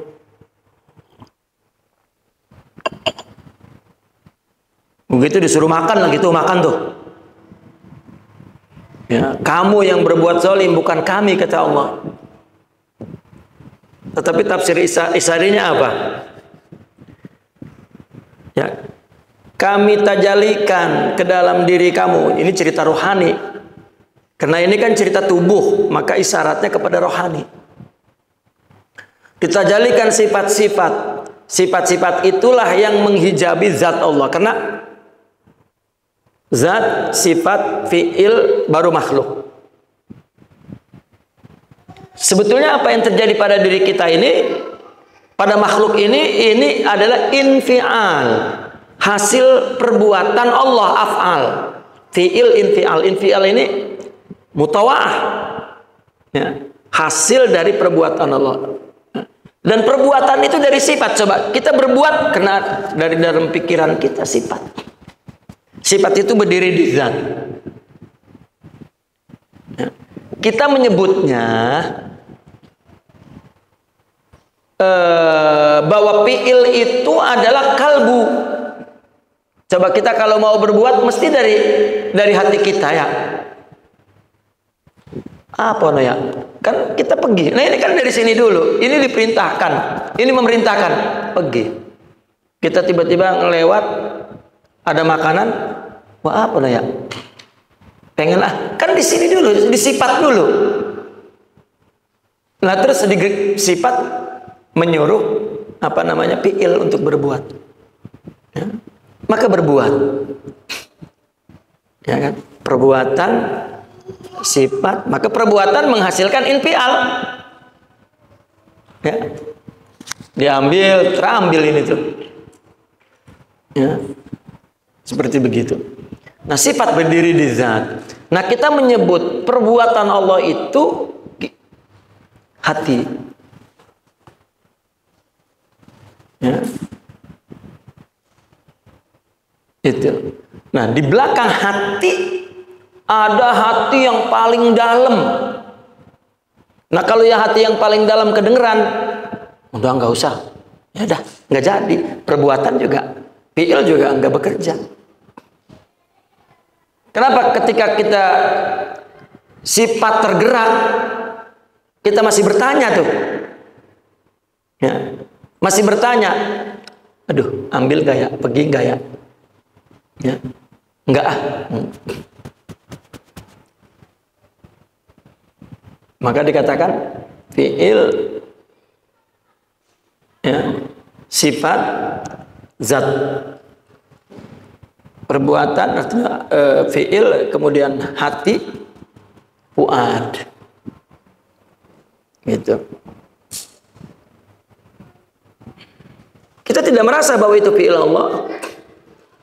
Begitu disuruh makan lagi tuh, makan tuh. Ya, kamu yang berbuat zalim, bukan kami, kata Allah. Tetapi tafsir isarinya apa? Ya, kami tajalikan ke dalam diri kamu. Ini cerita rohani. Karena ini kan cerita tubuh, maka isyaratnya kepada rohani. Ditajalikan sifat-sifat. Sifat-sifat itulah yang menghijabi zat Allah. Karena zat, sifat, fi'il baru makhluk. Sebetulnya apa yang terjadi pada diri kita ini, pada makhluk ini adalah infial, hasil perbuatan Allah, af'al. Fi'il, infial. Infial ini mutawa'ah, ya, hasil dari perbuatan Allah. Dan perbuatan itu dari sifat. Coba kita berbuat karena dari dalam pikiran kita sifat. Sifat itu berdiri di zat. Ya. Kita menyebutnya bahwa fi'il itu adalah kalbu. Coba kita kalau mau berbuat mesti dari hati kita, ya. Apa ya? Kan kita pergi. Nah, ini kan dari sini dulu. Ini diperintahkan. Ini memerintahkan. Pergi. Kita tiba-tiba ngelewat, ada makanan. Wah, apa ya? Pengen kan di sini dulu, di sifat dulu. Nah terus di sifat menyuruh fi'il untuk berbuat. Ya. Maka berbuat. Ya kan? Perbuatan sifat, maka perbuatan menghasilkan infial. Ya. Terambil ini tuh. Ya. Seperti begitu. Nah, sifat berdiri di zat. Nah, kita menyebut perbuatan Allah itu hati. Ya. Itu. Nah, di belakang hati ada hati yang paling dalam. Nah, kalau ya hati yang paling dalam kedengeran, udah nggak usah. Ya udah, nggak jadi. Perbuatan juga, fi'il juga nggak bekerja. Kenapa? Ketika kita sifat tergerak, kita masih bertanya tuh. Ya, masih bertanya. Aduh, ambil gak ya? Pergi gak ya? Ya, enggak ah. Maka dikatakan fi'il, ya, sifat, zat. Perbuatan artinya fi'il, kemudian hati, fuad. Gitu. Kita tidak merasa bahwa itu fi'il Allah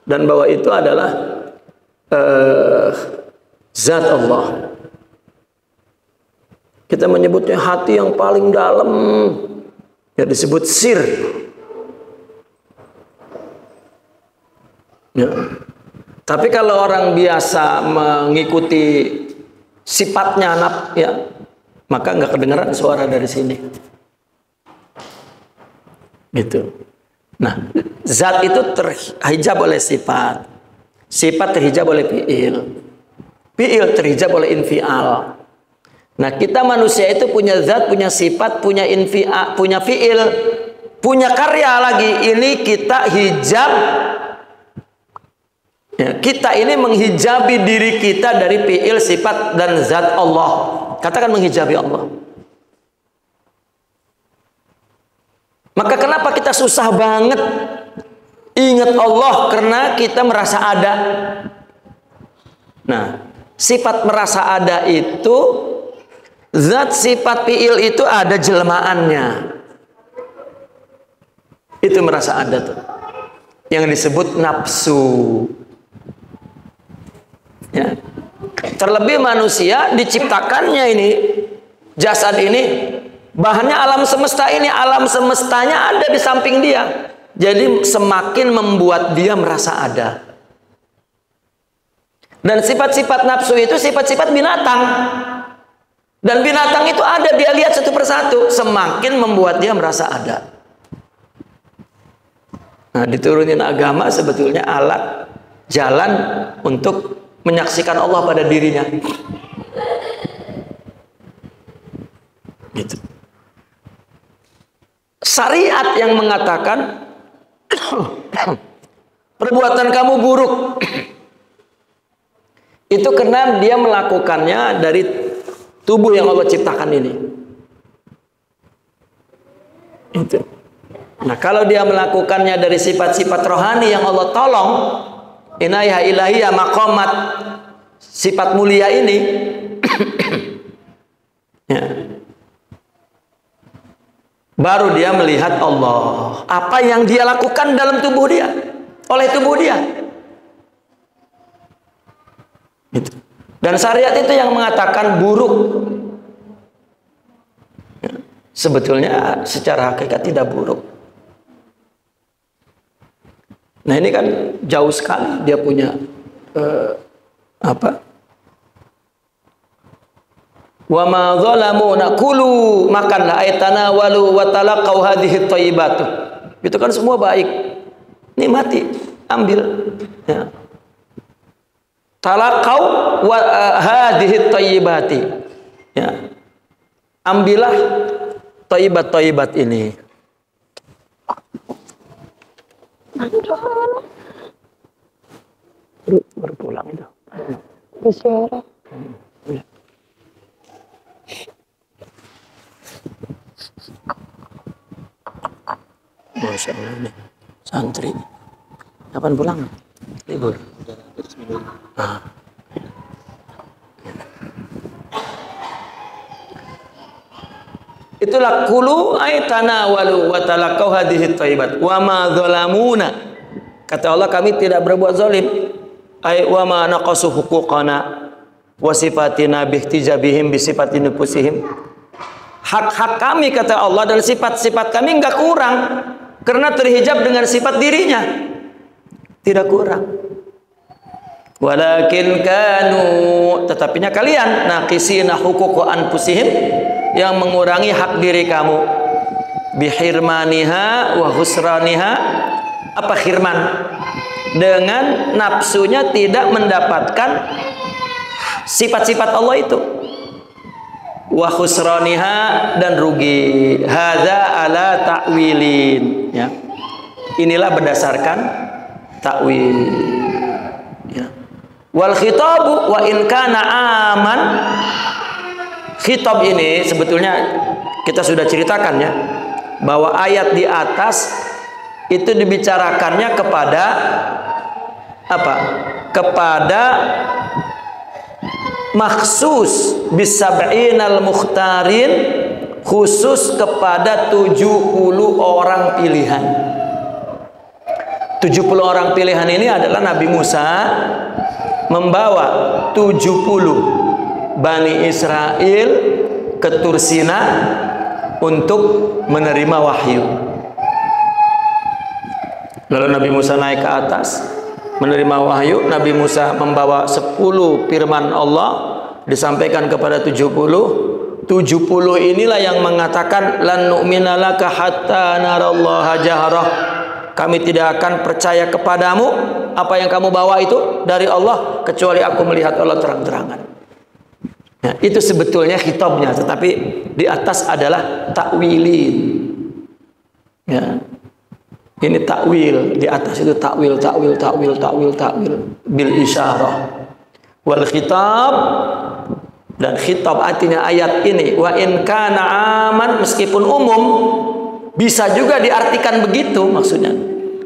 dan bahwa itu adalah zat Allah. Kita menyebutnya hati yang paling dalam, ya disebut sir. Ya. Tapi kalau orang biasa mengikuti sifatnya ya, maka nggak kedengaran suara dari sini. Gitu. Nah, zat itu terhijab oleh sifat. Sifat terhijab oleh fi'il. Fi'il terhijab oleh infial. Nah, kita manusia itu punya zat, punya sifat, punya infial, punya fi'il, punya karya lagi. Ini kita hijab. Ya, kita ini menghijabi diri kita dari fi'il, sifat, dan zat Allah. Katakan menghijabi Allah. Maka kenapa kita susah banget ingat Allah? Karena kita merasa ada. Nah, sifat merasa ada itu, zat, sifat, fi'il itu ada jelmaannya. Itu merasa ada tuh. Yang disebut nafsu. Ya. Terlebih manusia diciptakannya ini, jasad ini, bahannya alam semesta ini, alam semestanya ada di samping dia. Jadi semakin membuat dia merasa ada. Dan sifat-sifat nafsu itu sifat-sifat binatang. Dan binatang itu ada, dia lihat satu persatu, semakin membuat dia merasa ada. Nah, diturunin agama sebetulnya alat jalan untuk menyaksikan Allah pada dirinya. Gitu. Syariat yang mengatakan perbuatan kamu buruk itu karena dia melakukannya dari tubuh yang Allah ciptakan ini. Itu. Nah, kalau dia melakukannya dari sifat-sifat rohani yang Allah tolong, inayah ilahiyah, maqamat, sifat mulia ini, ya, baru dia melihat Allah. Apa yang dia lakukan dalam tubuh dia, oleh tubuh dia. Gitu. Dan syariat itu yang mengatakan buruk. Ya, sebetulnya secara hakikat tidak buruk. Nah, ini kan jauh sekali dia punya wa ma zalamuna kulu, makanlah ayatana walu wa talaqau hadhihi thayyibatu. Itu kan semua baik. Nikmati, ambil. Ya. Talaqau wa hadhihi thayyibati. Ya. Ambillah thayyibat-thayyibat ini. Baru pulang itu. Bersuara. Masya Allah nih, santri. Kapan pulang? Libur. Ah. Itulah kulu ay tanawalu wa talaqau hadhihi thayyibat wa ma zalamuna. Kata Allah, kami tidak berbuat zalim. Ay wa ma naqasu huquqana wa sifatina bihtijabihim bi sifati nufusihim. Hak-hak kami, kata Allah, dan sifat-sifat kami enggak kurang karena terhijab dengan sifat dirinya. Tidak kurang. Walakin kanu, tetapinya kalian naqisina huquqa anfusihim, yang mengurangi hak diri kamu, bihirmaniha wa husraniha. Apa khirman? Dengan nafsunya tidak mendapatkan sifat-sifat Allah itu, wa husraniha, dan rugi. Hadza ala ta'wilin, ya. Inilah berdasarkan takwil, ya. Wal khitabu wa in kana aman. Khitab ini sebetulnya kita sudah ceritakan, ya, bahwa ayat di atas itu dibicarakannya kepada apa? Kepada maksus bisab'inal mukhtarin, khusus kepada 70 orang pilihan. 70 orang pilihan ini adalah Nabi Musa membawa 70 Bani Israel ke Tursina untuk menerima wahyu. Lalu Nabi Musa naik ke atas menerima wahyu. Nabi Musa membawa 10 firman Allah, disampaikan kepada 70. 70 inilah yang mengatakan lan nu'mina laka hatta narallaha jahrah. Kami tidak akan percaya kepadamu, apa yang kamu bawa itu dari Allah, kecuali aku melihat Allah terang-terangan. Ya, itu sebetulnya khitabnya, tetapi di atas adalah takwilin. Ya. Ini takwil, di atas itu takwil bil isyarah. Wal khitab, dan khitab artinya ayat ini wa in kana aman, meskipun umum, bisa juga diartikan begitu maksudnya.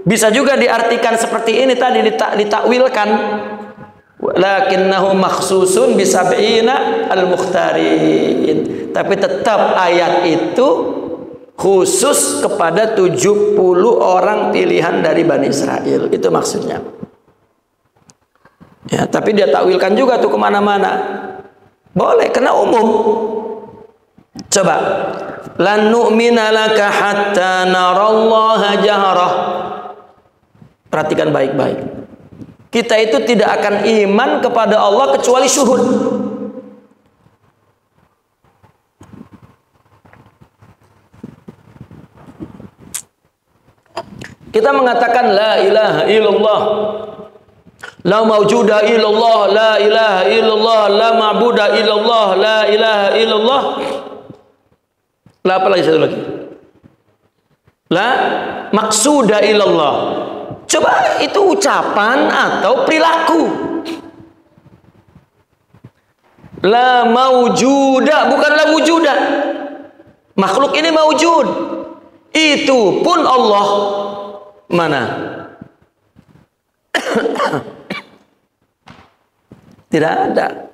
Bisa juga diartikan seperti ini tadi, ditakwilkan. Lakinnahu makhsusun bisab'ina al-mukhtarin. Tapi tetap ayat itu khusus kepada 70 orang pilihan dari Bani Israel. Itu maksudnya. Ya, tapi dia takwilkan juga tuh kemana-mana. Boleh, karena umum. Coba. Lan nu'mina laka hatta narallaha jahrah. Perhatikan baik-baik. Kita itu tidak akan iman kepada Allah kecuali syuhud. Kita mengatakan la ilaha illallah, la mawjuda illallah, la ilaha illallah, la ma'buda illallah, la ilaha illallah. La apa lagi, satu lagi? La maqsuda illallah. Coba itu ucapan atau perilaku. La maujuda, bukan la wujuda. Makhluk ini maujud. Itu pun Allah mana? Tidak ada.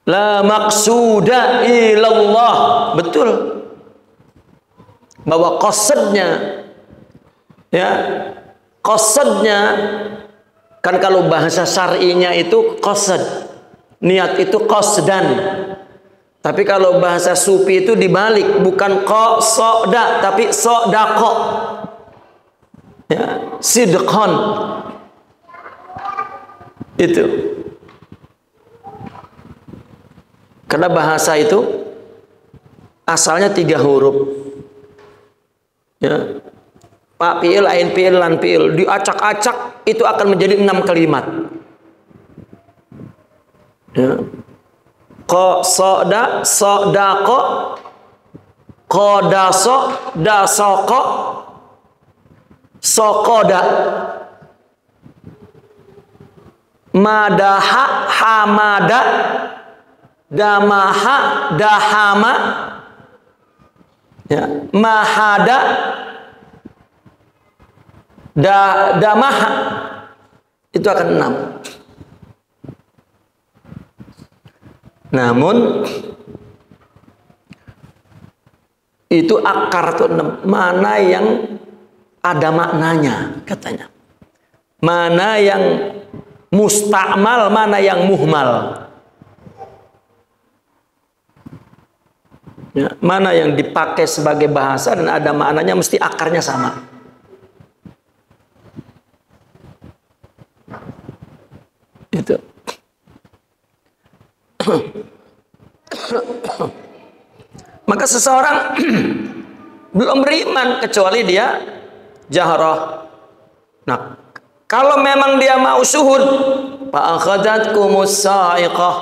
La maqsuda ilallah. Betul. Bahwa qasadnya, ya, qasadnya kan kalau bahasa syar'inya itu qasad, niat itu qasdan. Tapi kalau bahasa sufi itu dibalik, bukan qasada tapi sadaqa. Ya, sidqan. Itu. Karena bahasa itu asalnya 3 huruf. Ya. Pak fi'il, ain fi'il, lan fi'il, diacak-acak itu akan menjadi 6 kalimat. Ya. Qasada, sadaqa, qadasa, dasaqa, saqada. madaha, hamada, damaha, dahama, ya, mahada, damaha, itu akan 6. Namun itu akar itu 6. Mana yang ada maknanya katanya, mana yang mustakmal, mana yang muhmal, ya, mana yang dipakai sebagai bahasa dan ada maknanya, mesti akarnya sama. Itu. Maka seseorang belum beriman kecuali dia jahrah. Nah, kalau memang dia mau syuhud, fa akhadhatkumus sa'iqah.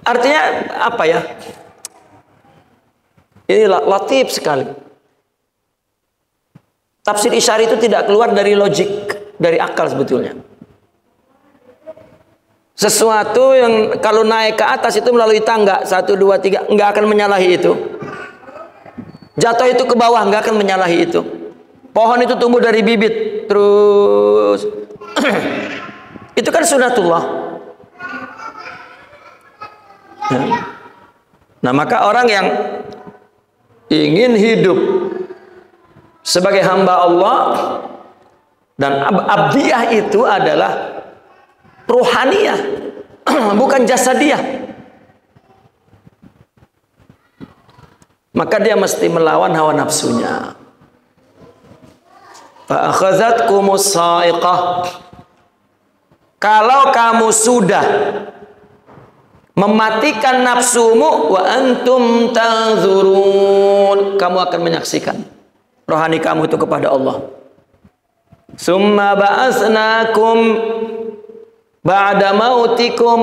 Artinya apa ya? Ini latif sekali. Tafsir isyari itu tidak keluar dari logik, dari akal sebetulnya. Sesuatu yang kalau naik ke atas itu melalui tangga 1, 2, 3 nggak akan menyalahi itu. Jatuh itu ke bawah nggak akan menyalahi itu. Pohon itu tumbuh dari bibit terus itu kan sunatullah. Ya. Nah, maka orang yang ingin hidup sebagai hamba Allah, dan abdiyah itu adalah ruhaniyah, bukan jasadiyah. Maka dia mesti melawan hawa nafsunya. Fa akhadhatkumus sa'iqah. Kalau kamu sudah mematikan nafsumu, wa antum tanzurun, kamu akan menyaksikan rohani kamu itu kepada Allah. Summa ba'asnakum ba'da mautikum,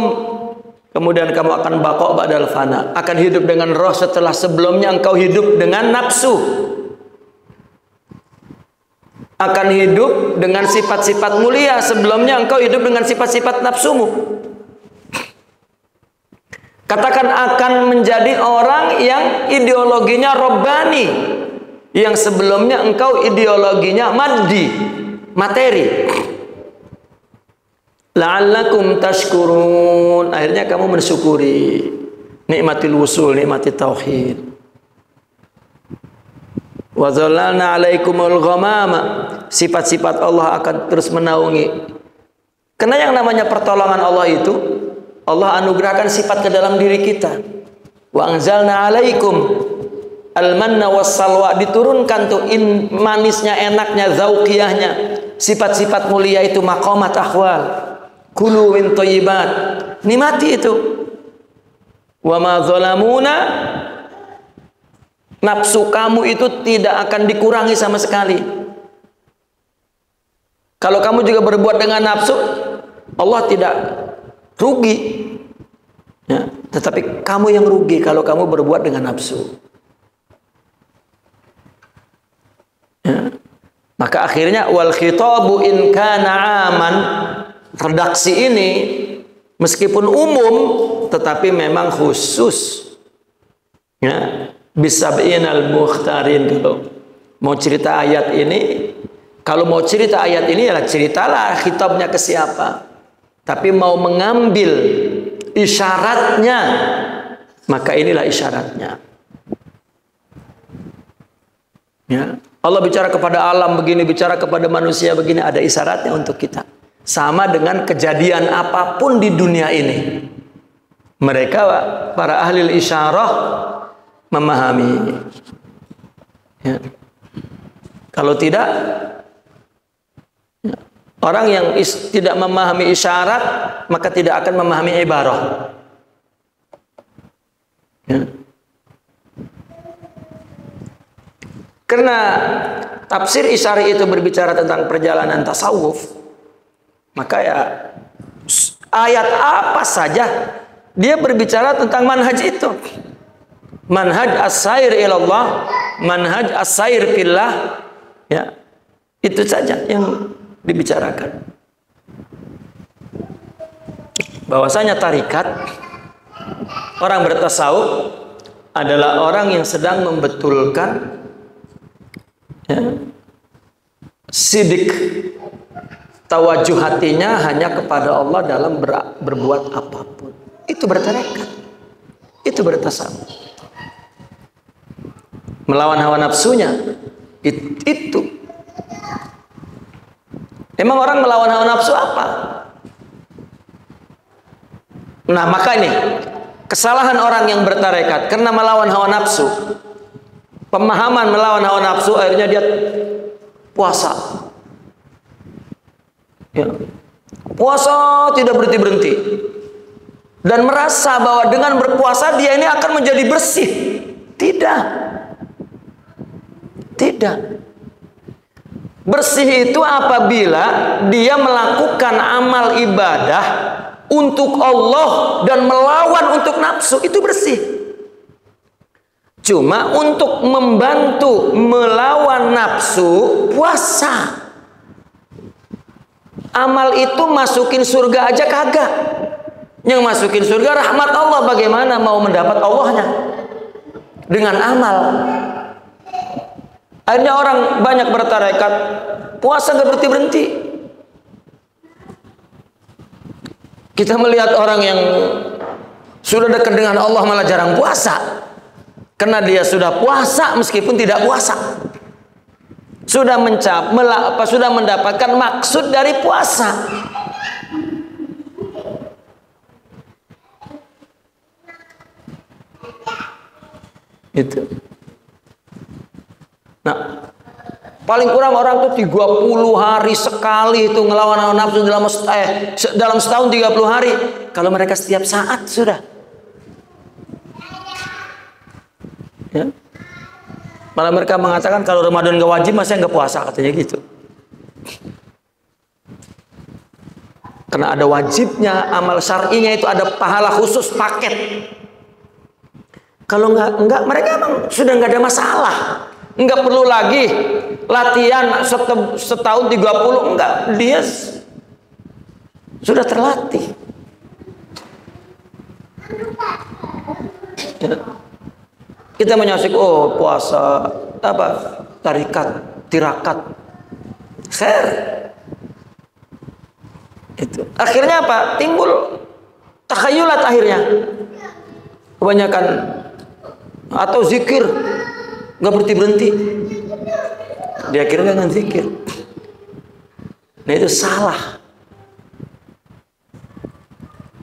kemudian kamu akan baqo ba'dal fana, akan hidup dengan roh setelah sebelumnya engkau hidup dengan nafsu, akan hidup dengan sifat-sifat mulia, sebelumnya engkau hidup dengan sifat-sifat nafsumu. Katakan akan menjadi orang yang ideologinya robbani, yang sebelumnya engkau ideologinya maddi, materi. La'allakum tashkurun, akhirnya kamu mensyukuri nikmatil wusul, nikmatil tauhid. Wa zallalna 'alaikumul ghamama, sifat-sifat Allah akan terus menaungi. Karena yang namanya pertolongan Allah itu, Allah anugerahkan sifat ke dalam diri kita. Wa anzalna 'alaikum al-manna was-salwa, diturunkan tuh manisnya, enaknya, zauqiyahnya, sifat-sifat mulia itu, maqamat ahwal. Kulu min thayyibat, nikmati itu. Wa ma zalamuna, nafsu kamu itu tidak akan dikurangi sama sekali. Kalau kamu juga berbuat dengan nafsu, Allah tidak rugi, ya, tetapi kamu yang rugi kalau kamu berbuat dengan nafsu. Ya. Maka akhirnya wal khitabu in kana aman, redaksi ini meskipun umum tetapi memang khusus, ya, bisab'inal mukhtarin. Kalau mau cerita ayat ini, kalau mau cerita ayat ini ya ceritalah khitabnya ke siapa, tapi mau mengambil isyaratnya, maka inilah isyaratnya, ya. Allah bicara kepada alam begini, bicara kepada manusia begini, ada isyaratnya untuk kita. Sama dengan kejadian apapun di dunia ini, mereka para ahli isyarah memahami, ya. Kalau tidak, ya, orang yang tidak memahami isyarat maka tidak akan memahami ibarah, ya. Karena tafsir isyari itu berbicara tentang perjalanan tasawuf, maka ya ayat apa saja dia berbicara tentang manhaj itu. Manhaj as-sair ilallah, manhaj as-sair fillah, ya, itu saja yang dibicarakan. bahwasanya tarikat, orang bertasawuf adalah orang yang sedang membetulkan ya, sidik tawajuh hatinya hanya kepada Allah dalam berbuat apapun. Itu bertarekat, itu bertasawuf. Melawan hawa nafsunya itu. Emang orang melawan hawa nafsu apa? Nah, maka ini kesalahan orang yang bertarekat karena melawan hawa nafsu. Pemahaman melawan hawa nafsu akhirnya dia puasa. Ya. Puasa tidak berhenti-berhenti. Dan merasa bahwa dengan berpuasa dia ini akan menjadi bersih. Tidak. Tidak. Bersih itu apabila dia melakukan amal ibadah untuk Allah dan melawan untuk nafsu, itu bersih. Cuma untuk membantu melawan nafsu, puasa. Amal itu masukin surga aja kagak. Yang masukin surga rahmat Allah, bagaimana mau mendapat Allahnya? Dengan amal. Akhirnya orang banyak bertarekat, puasa gak berhenti-berhenti. Kita melihat orang yang sudah dekat dengan Allah malah jarang puasa. Karena dia sudah puasa meskipun tidak puasa. Sudah sudah mendapatkan maksud dari puasa. Itu. Nah, paling kurang orang tuh 30 hari sekali itu ngelawan hawa nafsu dalam setahun 30 hari. Kalau mereka setiap saat sudah. Ya. Malah mereka mengatakan kalau Ramadan gak wajib masa nggak puasa, katanya gitu. Karena ada wajibnya, amal syar'inya itu ada pahala khusus paket. Kalau enggak mereka emang sudah nggak ada masalah. Enggak perlu lagi latihan setahun 30, enggak, dia sudah terlatih. Ya. Kita menyaksikan puasa apa? Tirakat. Khair. Itu. Akhirnya apa? Timbul takhayulat akhirnya. Kebanyakan atau zikir nggak berhenti-berhenti. Dia kira dengan zikir. Nah, itu salah.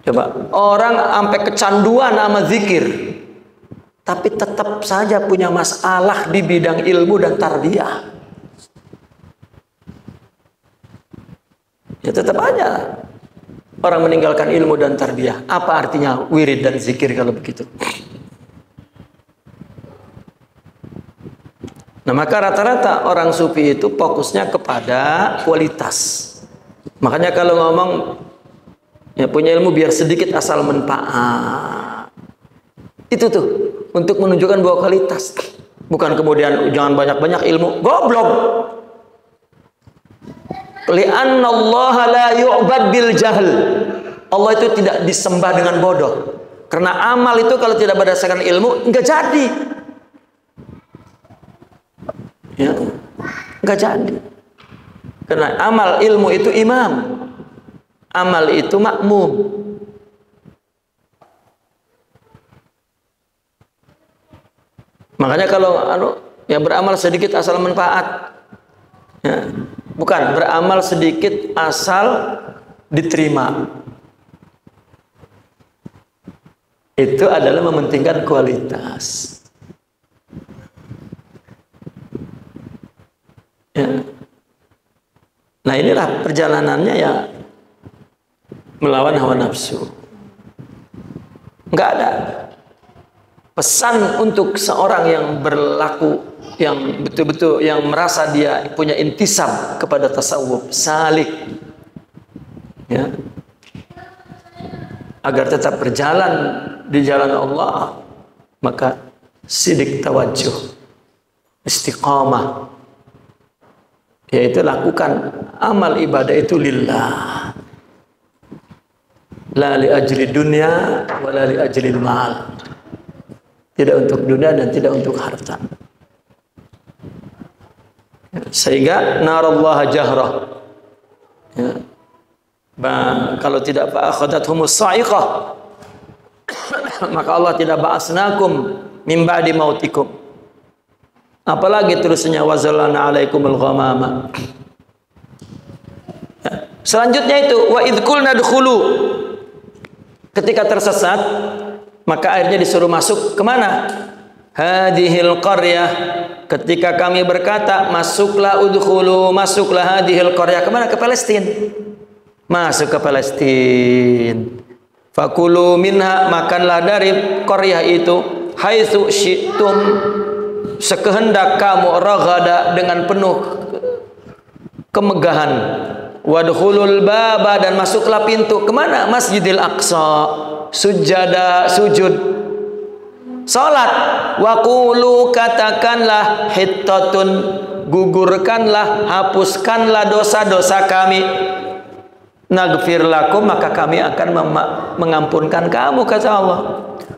Coba orang sampai kecanduan sama zikir, tapi tetap saja punya masalah di bidang ilmu dan tarbiyah. Ya tetap aja orang meninggalkan ilmu dan tarbiyah. Apa artinya wirid dan zikir kalau begitu? Nah, maka rata-rata orang sufi itu fokusnya kepada kualitas. Makanya kalau ngomong ya punya ilmu biar sedikit asal manfaat. Itu tuh untuk menunjukkan bahwa kualitas. Bukan kemudian jangan banyak-banyak ilmu, goblok. Li'anna Allah la yu'bad bil jahl. Allah itu tidak disembah dengan bodoh. Karena amal itu kalau tidak berdasarkan ilmu enggak jadi. Ya, enggak jadi. Karena amal ilmu itu imam, amal itu makmum. Makanya kalau yang beramal sedikit asal manfaat, ya, bukan beramal sedikit asal diterima. Itu adalah mementingkan kualitas. Ya. Nah, inilah perjalanannya ya melawan hawa nafsu. Enggak ada pesan untuk seorang yang berlaku, yang betul-betul yang merasa dia punya intisab kepada tasawuf salik, ya, agar tetap berjalan di jalan Allah, maka sidik tawajuh, istiqamah, yaitu lakukan amal ibadah itu lillah. La li ajli dunya wa la li ajlil mal. Tidak untuk dunia dan tidak untuk harta. Sehingga narallaha jahrah. Ya. Kalau tidak fa'akhadhathumus sa'iqah, maka Allah tidak ba'asnakum min ba'di mautikum. Apalagi terusnya wazalana alaikumul ghamama. Ya. Selanjutnya itu wa idh qulna dkhulu. Ketika tersesat, maka akhirnya disuruh masuk kemana? Hadhil qaryah. Ketika kami berkata masuklah udkhulu, masuklah hadhil qaryah, kemana? Ke Palestina. Masuk ke Palestina. Fakulu minha, makanlah dari qaryah itu, haitsu syi'tum, sekehendak kamu, raghada, dengan penuh kemegahan. Wadkhulul baba, dan masuklah pintu kemana? Masjidil Aqsa, sujada, sujud, salat. Waqulu, katakanlah, hittatun, gugurkanlah, hapuskanlah dosa-dosa kami, naghfir lakum, maka kami akan mengampunkan kamu, kata Allah,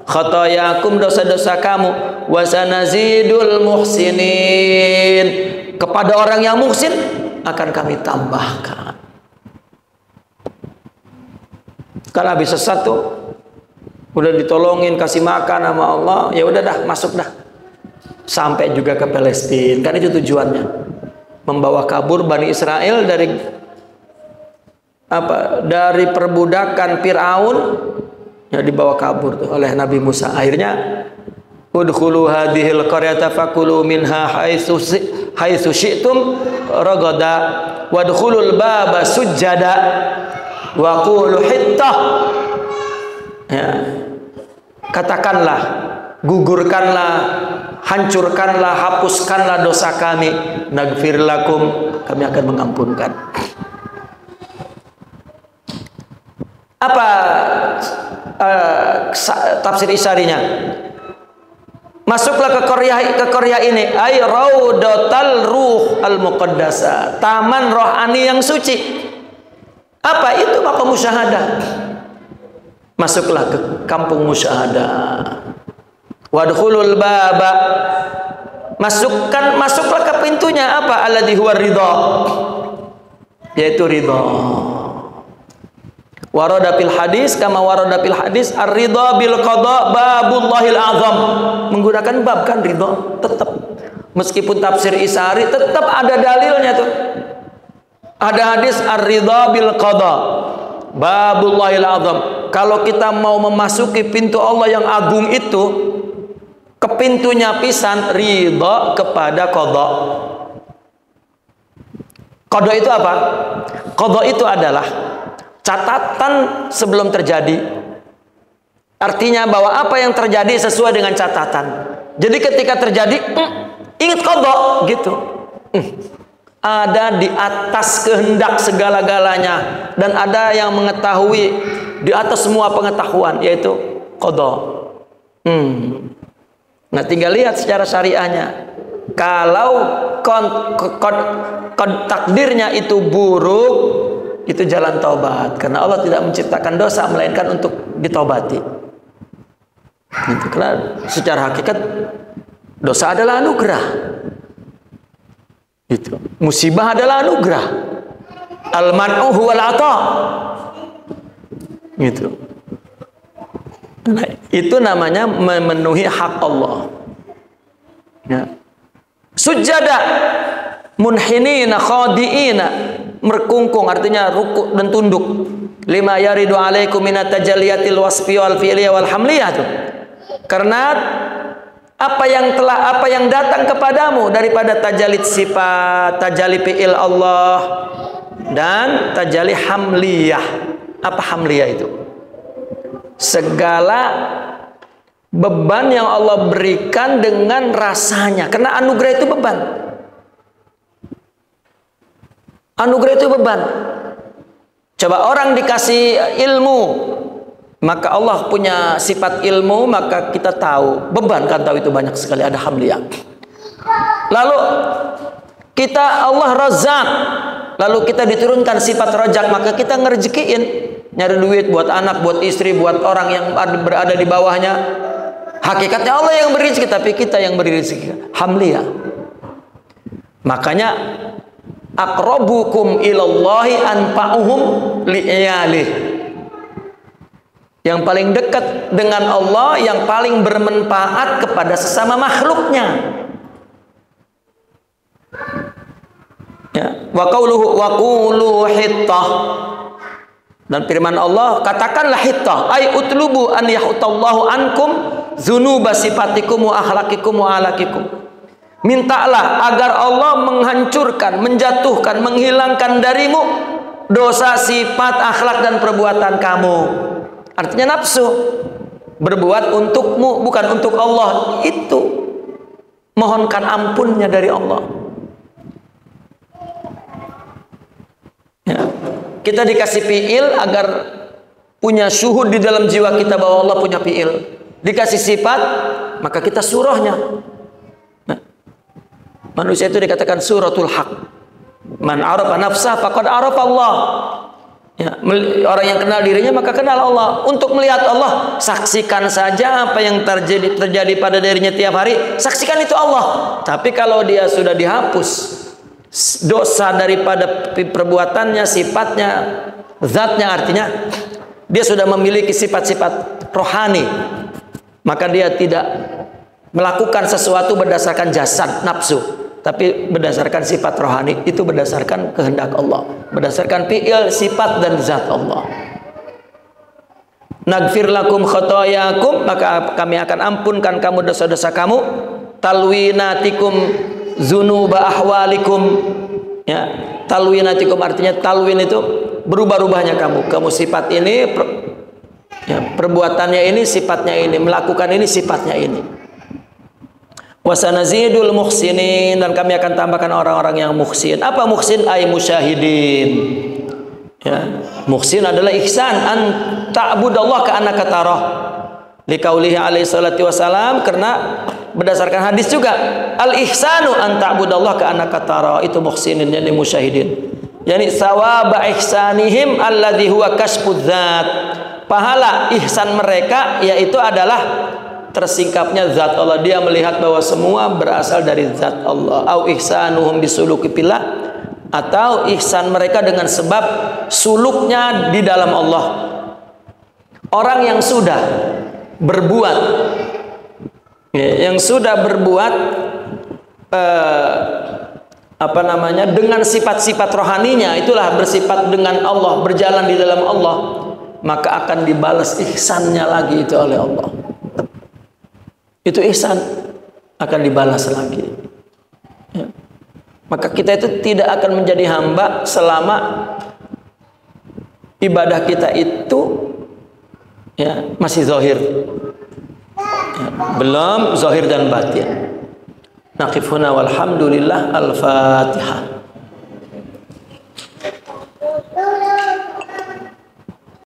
khatayakum, dosa-dosa kamu, wasanazidul muhsinin, kepada orang yang muhsin akan kami tambahkan. Kalau habis sesat tuh, udah ditolongin, kasih makan sama Allah, ya udah dah, masuk dah, sampai juga ke Palestina. Kan itu tujuannya, membawa kabur Bani Israel dari apa? Dari perbudakan Fir'aun, ya dibawa kabur tuh oleh Nabi Musa. Akhirnya udkhulu hadhil qaryata fakulu minha haitsu syi'tum ragada wadkhulul baba sujada wa qulu hittah. Ya. Katakanlah, gugurkanlah, hancurkanlah, hapuskanlah dosa kami, naghfir lakum, kami akan mengampunkan. Apa tafsir isyarinya? Masuklah ke Korea ini, ay raudatal ruh al muqaddasa, taman rohani yang suci. Apa itu? Maka musyahadah. Masuklah ke kampung musyahadah. Wadkhulul baba, masuklah ke pintunya. Apa? Alladhi huwa ridha, yaitu ridha. Warada fil hadis, kama warada fil hadis, ar-ridha bil qada babullahil azam. Menggunakan bab kan ridha, tetap. Meskipun tafsir Isari tetap ada dalilnya tuh. Ada hadis ar-ridha bil qada babullahil azam. Kalau kita mau memasuki pintu Allah yang agung itu, ke pintunya pisan ridha kepada qada. Qada itu apa? Qada itu adalah catatan sebelum terjadi. Artinya bahwa apa yang terjadi sesuai dengan catatan. Jadi ketika terjadi, ingat qada gitu. Ada di atas kehendak segala-galanya, dan ada yang mengetahui di atas semua pengetahuan, yaitu qada. Nah, tinggal lihat secara syariahnya. Kalau takdirnya itu buruk, itu jalan taubat, karena Allah tidak menciptakan dosa melainkan untuk ditobati. Itu karena secara hakikat dosa adalah anugerah. Itu musibah adalah anugerah. Al-man'u huwal 'ata. Gitu. Nah, itu namanya memenuhi hak Allah. Ya. Sujada munhinina khadiina, merkungkung, artinya rukuk dan tunduk. Lima yaridu alaikum minat tajalliyatil wasfi wal fi'liyah wal hamliyah tuh. Karena apa yang datang kepadamu daripada tajalid sifat, tajalli fi'il Allah, dan tajalli hamliyah. Apa hamliyah itu? Segala beban yang Allah berikan dengan rasanya, karena anugerah itu beban. Anugerah itu beban. Coba orang dikasih ilmu, maka Allah punya sifat ilmu, maka kita tahu beban, kan tahu itu banyak sekali, ada hamliyah. Lalu kita Allah Razzaq, lalu kita diturunkan sifat Razzaq, maka kita ngerejekiin. nyari duit buat anak, buat istri, buat orang yang berada di bawahnya. Hakikatnya Allah yang beri rezeki, tapi kita yang beri rezeki. Hamliyah. Makanya aqrabukum ilallahi anfa'uhum li'iyalih. Yang paling dekat dengan Allah, yang paling bermanfaat kepada sesama makhluknya. Ya, wa qulu hittah. Dan firman Allah, katakanlah hittah, ay utlubu an yahutallahu ankum dzunuba sifatikum wa akhlaqikum wa alaqikum. Mintalah agar Allah menghancurkan, menjatuhkan, menghilangkan darimu dosa, sifat, akhlak dan perbuatan kamu. Artinya nafsu berbuat untukmu, bukan untuk Allah. Itu mohonkan ampunnya dari Allah. Ya. Kita dikasih fi'il agar punya syuhud di dalam jiwa kita bahwa Allah punya fi'il. Dikasih sifat, maka kita surahnya. Nah, manusia itu dikatakan suratul haq. Man arafa nafsah faqad arafa Allah. Ya, orang yang kenal dirinya maka kenal Allah. Untuk melihat Allah, saksikan saja apa yang terjadi pada dirinya tiap hari. Saksikan itu Allah. Tapi kalau dia sudah dihapus dosa daripada perbuatannya, sifatnya, zatnya, artinya dia sudah memiliki sifat-sifat rohani, maka dia tidak melakukan sesuatu berdasarkan jasad nafsu, tapi berdasarkan sifat rohani. Itu berdasarkan kehendak Allah, berdasarkan fi'il, sifat dan zat Allah. Nagfir lakum khotoyakum, maka kami akan ampunkan kamu dosa-dosa kamu. Talwinatikum zunuba ahwalikum. Ya, talwinatikum artinya talwin itu berubah-ubahnya kamu sifat ini, ya, perbuatannya ini, sifatnya ini, melakukan ini, sifatnya ini. Wasanazidul muhsinin, dan kami akan tambahkan orang-orang yang muhsin. Apa muhsin? Ay musyahidin. Ya, muhsin adalah ihsan, an ta'budallah ka'annaka tarah. Liqaulihi alaihi salatu wasalam, karena berdasarkan hadis juga, al ihsanu an ta'budallah ka'annaka tarah. Itu muhsinin, yani musyahidin. Yani sawaba ihsanihim alladhi huwa kasbudz dzat. Pahala ihsan mereka yaitu adalah tersingkapnya zat Allah. Dia melihat bahwa semua berasal dari zat Allah. Au ihsanuhum bisuluki fillah, atau ihsan mereka dengan sebab suluknya di dalam Allah. Orang yang sudah berbuat, dengan sifat-sifat rohaninya, itulah bersifat dengan Allah, berjalan di dalam Allah, maka akan dibalas ihsannya lagi itu oleh Allah. Itu ihsan akan dibalas lagi. Ya. Maka kita itu tidak akan menjadi hamba selama ibadah kita itu, ya, masih zahir, ya, belum zahir dan batin. Naqif huna walhamdulillah. Al-Fatihah.